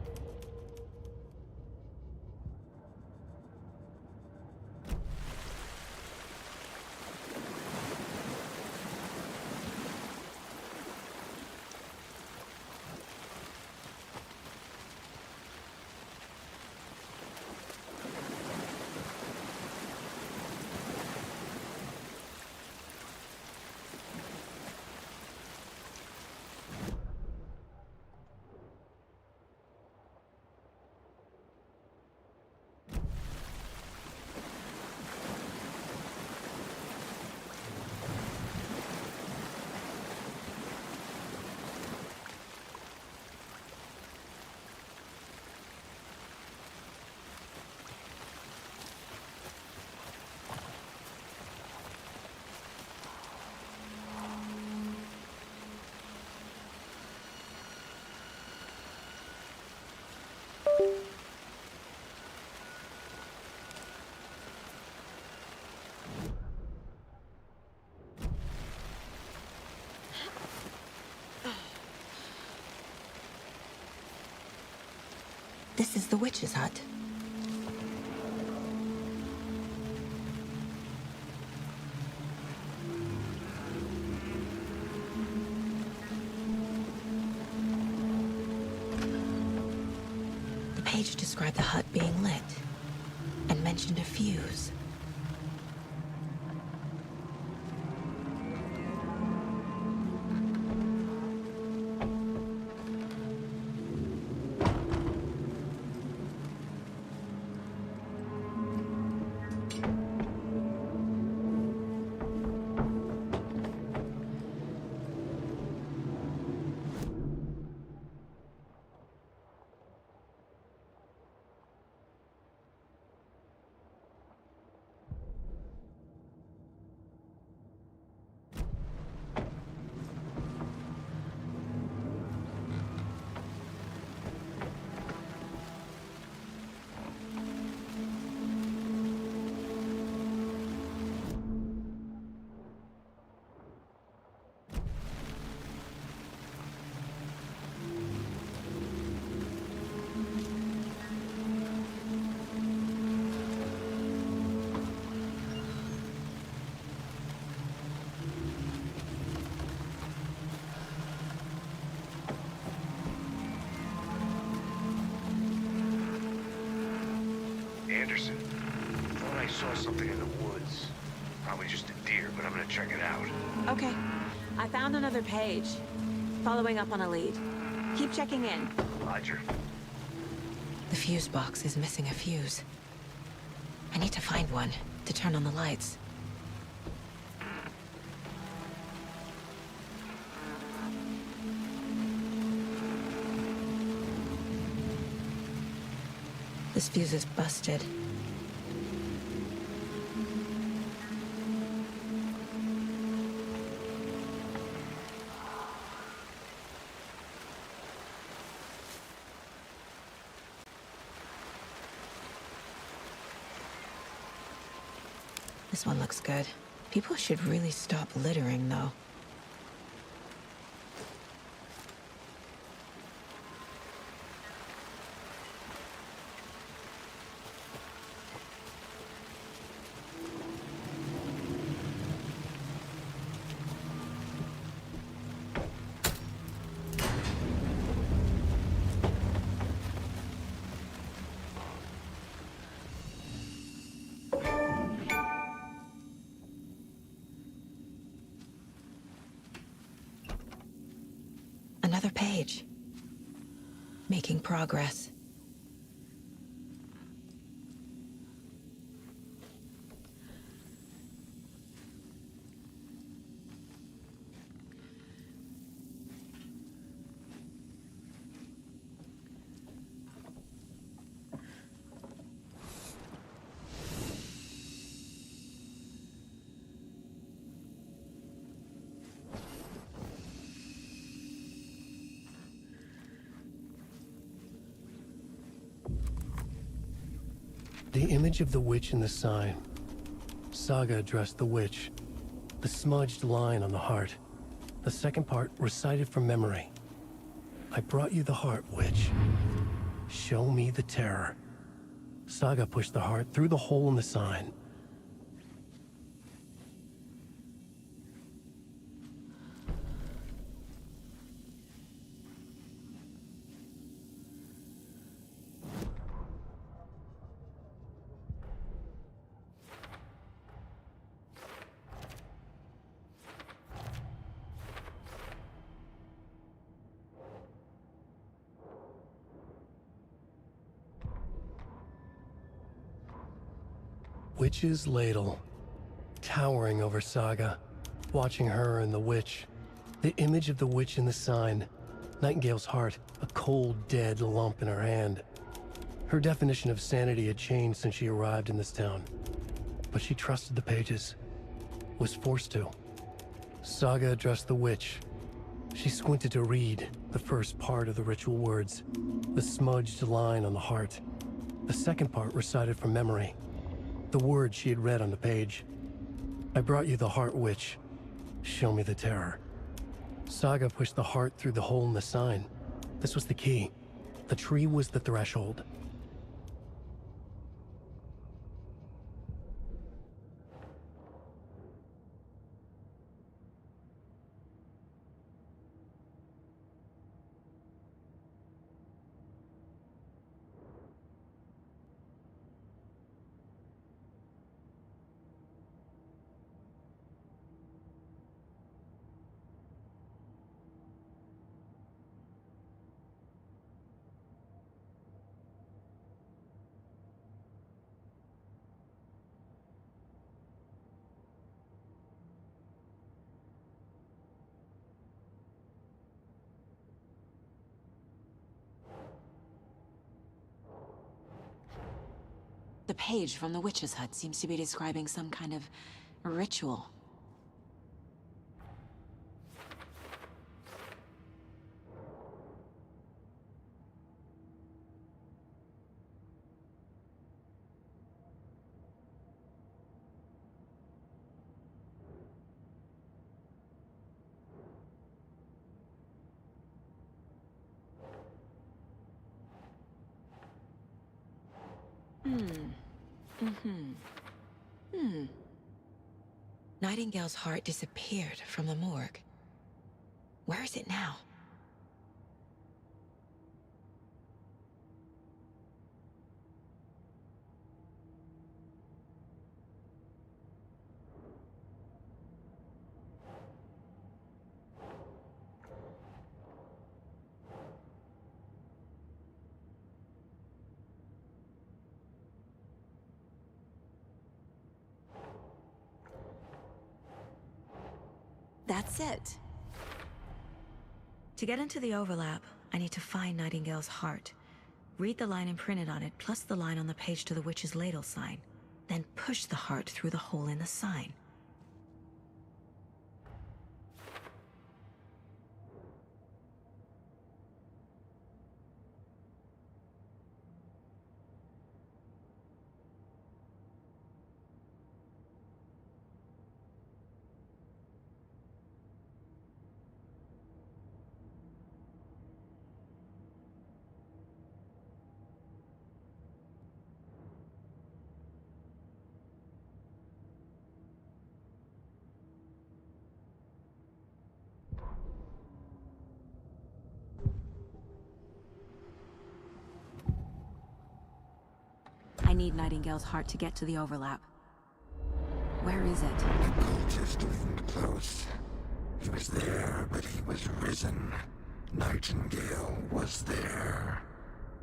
This is the witch's hut. The page described the hut being lit and mentioned a fuse.
Anderson, thought I saw something in the woods. Probably just a deer, but I'm gonna check it out.
Okay. I found another page. Following up on a lead. Keep checking in.
Roger.
The fuse box is missing a fuse. I need to find one to turn on the lights. This fuse is busted. This one looks good. People should really stop littering, though. Another page. Making progress.
The image of the witch in the sign. Saga addressed the witch. The smudged line on the heart. The second part recited from memory. I brought you the heart, witch. Show me the terror. Saga pushed the heart through the hole in the sign. Witch's ladle, towering over Saga, watching her and the witch. The image of the witch in the sign, Nightingale's heart, a cold, dead lump in her hand. Her definition of sanity had changed since she arrived in this town, but she trusted the pages, was forced to. Saga addressed the witch. She squinted to read the first part of the ritual words, the smudged line on the heart. The second part recited from memory. The words she had read on the page. I brought you the heart, witch. Show me the terror. Saga pushed the heart through the hole in the sign. This was the key. The tree was the threshold.
The page from the witch's hut seems to be describing some kind of ritual. Nightingale's heart disappeared from the morgue. Where is it now? That's it. To get into the overlap, I need to find Nightingale's heart. Read the line imprinted on it, plus the line on the page to the witch's ladle sign. Then push the heart through the hole in the sign. I need Nightingale's heart to get to the overlap. Where is it?
The cultist loomed close. He was there, but he was risen. Nightingale was there.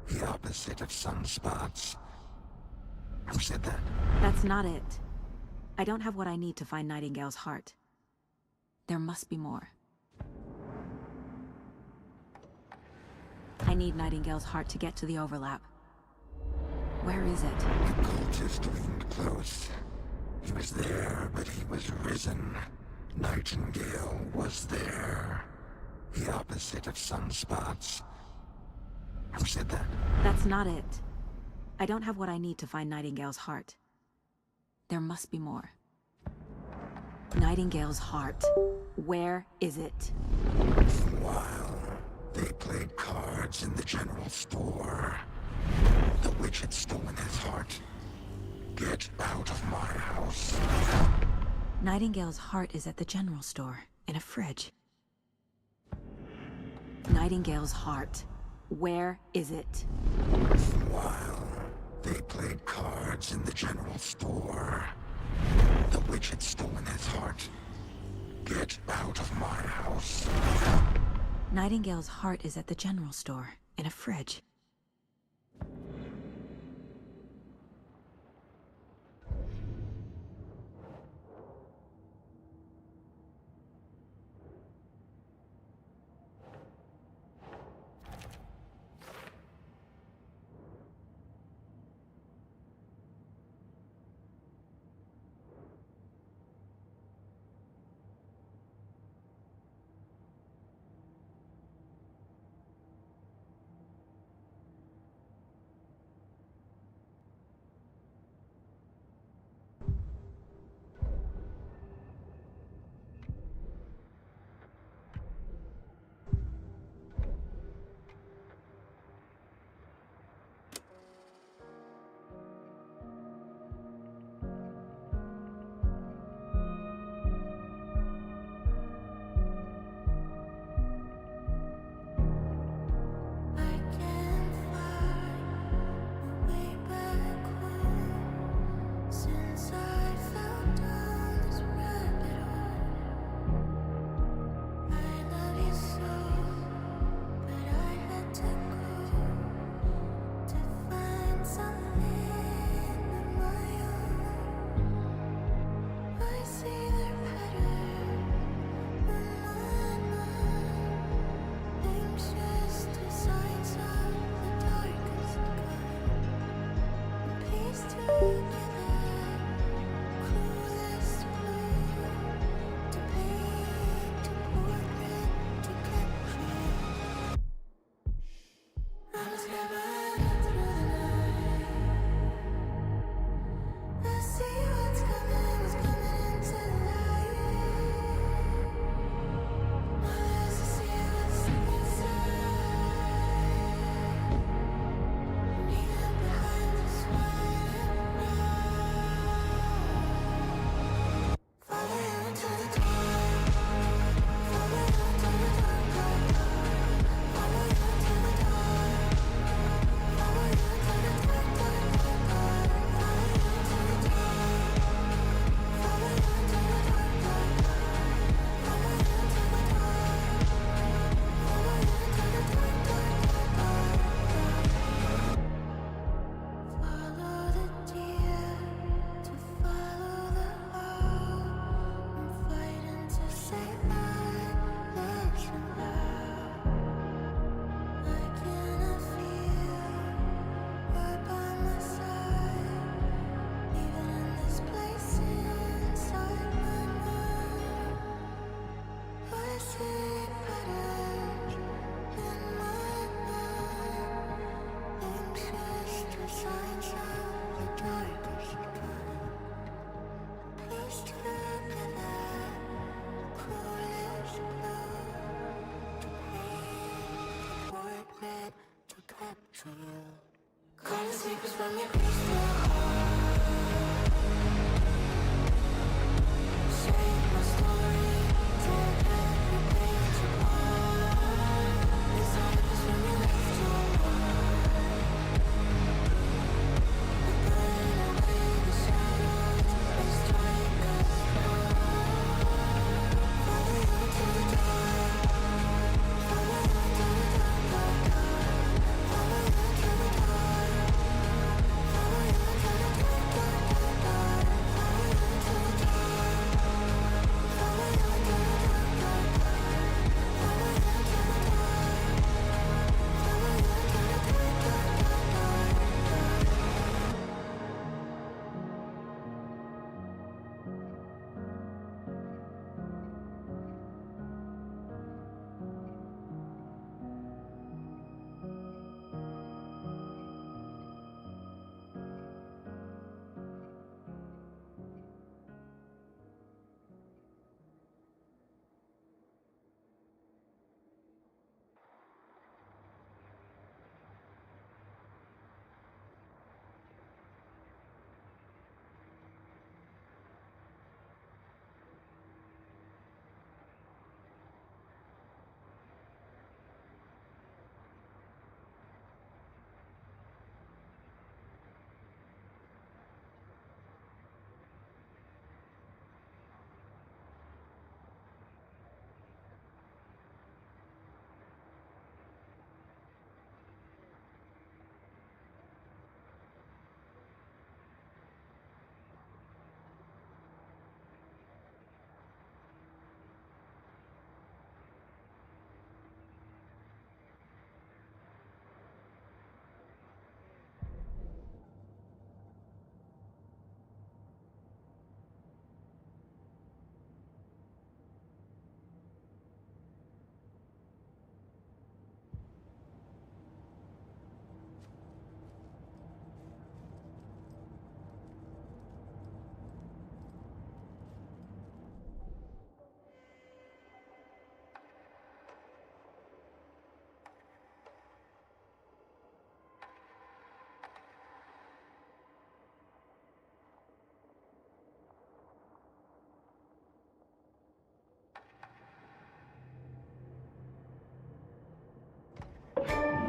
The opposite of sunspots. Who said that?
That's not it. I don't have what I need to find Nightingale's heart. There must be more. I need Nightingale's heart to get to the overlap. Where is it?
The cultist loomed close. He was there, but he was risen. Nightingale was there. The opposite of sunspots. Who said that?
That's not it. I don't have what I need to find Nightingale's heart. There must be more. Nightingale's heart. Where is it?
While they played cards in the general store, the witch had stolen his heart. Get out of my house.
Nightingale's heart is at the general store, in a fridge. Nightingale's heart. Where is it?
While they played cards in the general store, the witch had stolen his heart. Get out of my house.
Nightingale's heart is at the general store, in a fridge.
Call the sleepers from your crystal shape my story, tear every page apart. Inside us when we left your heart. We burn away the shadows and strike a spark. Follow you to the dark. Follow you to the dark, dark, dark. Follow you to the dark. Follow you to the dark, dark, dark, dark. Follow you to the dark. Follow you to the dark, dark, dark. Follow you to the dark. Follow you to the dark, dark, dark,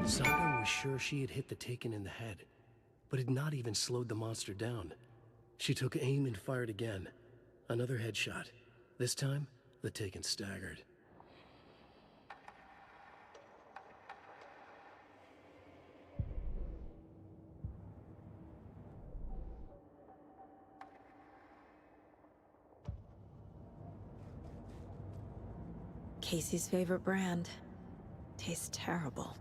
Saga was sure she had hit the Taken in the head, but had not even slowed the monster down. She took aim and fired again. Another headshot. This time, the Taken staggered.
Casey's favorite brand. Tastes terrible.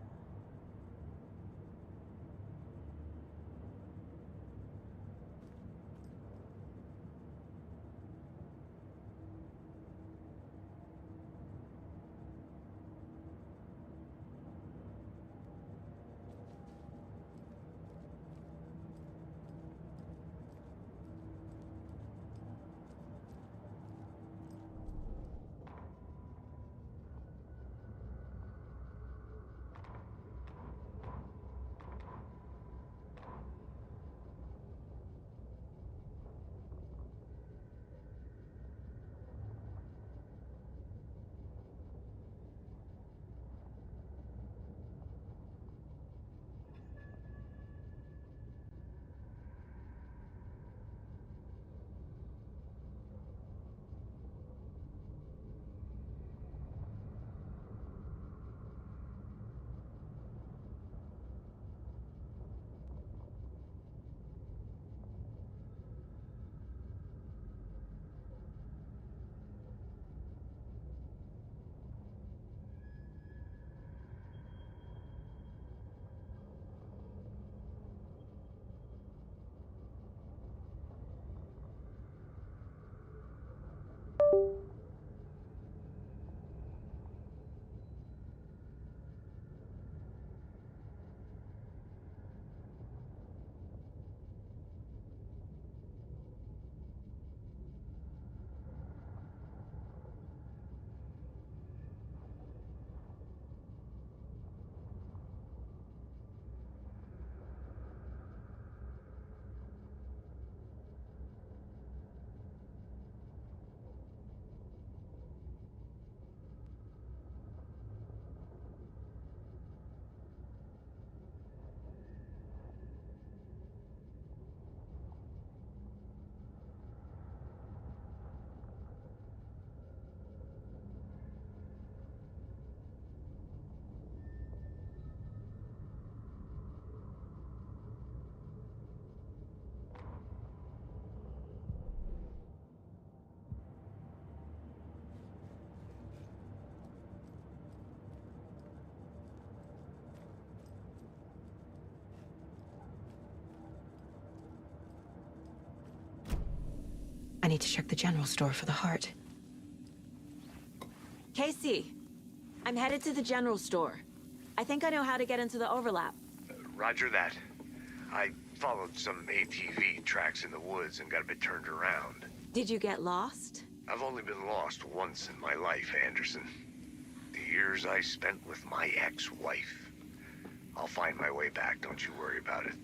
need to check the general store for the heart.
Casey, I'm headed to the general store. I think I know how to get into the overlap.
Roger that. I followed some ATV tracks in the woods and got a bit turned around.
Did you get lost?
I've only been lost once in my life, Anderson. The years I spent with my ex-wife. I'll find my way back, don't you worry about it.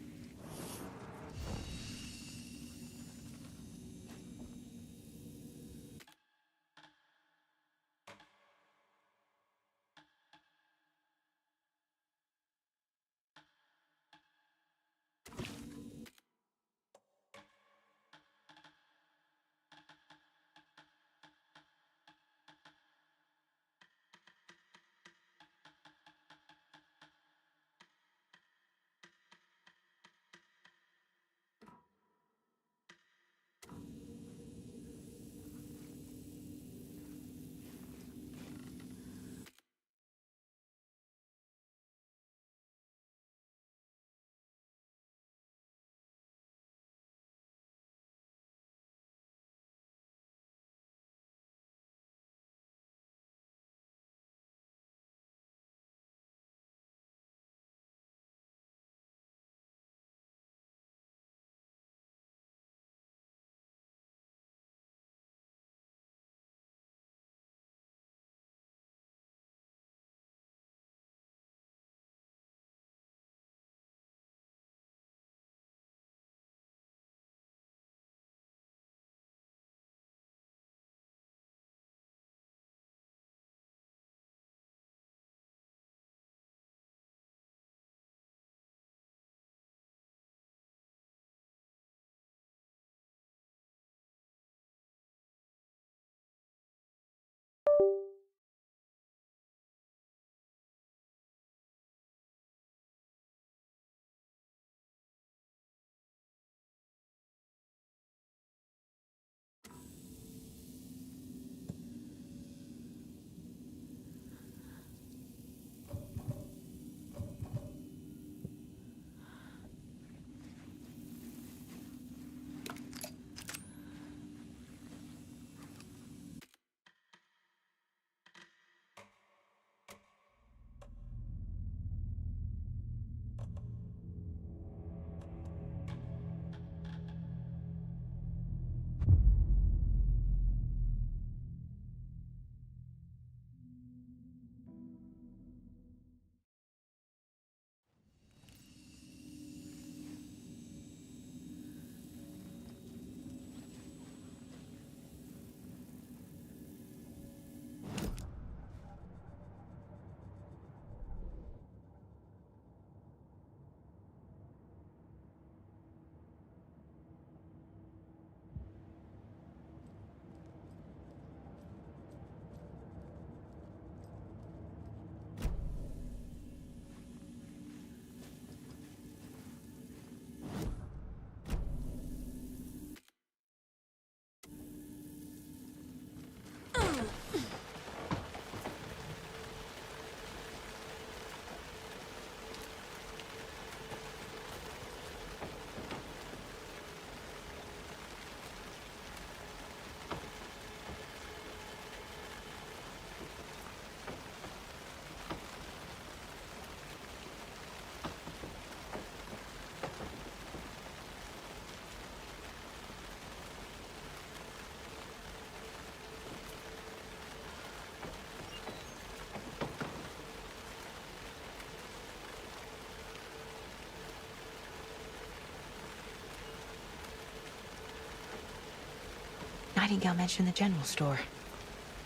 Nightingale mentioned the general store.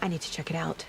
I need to check it out.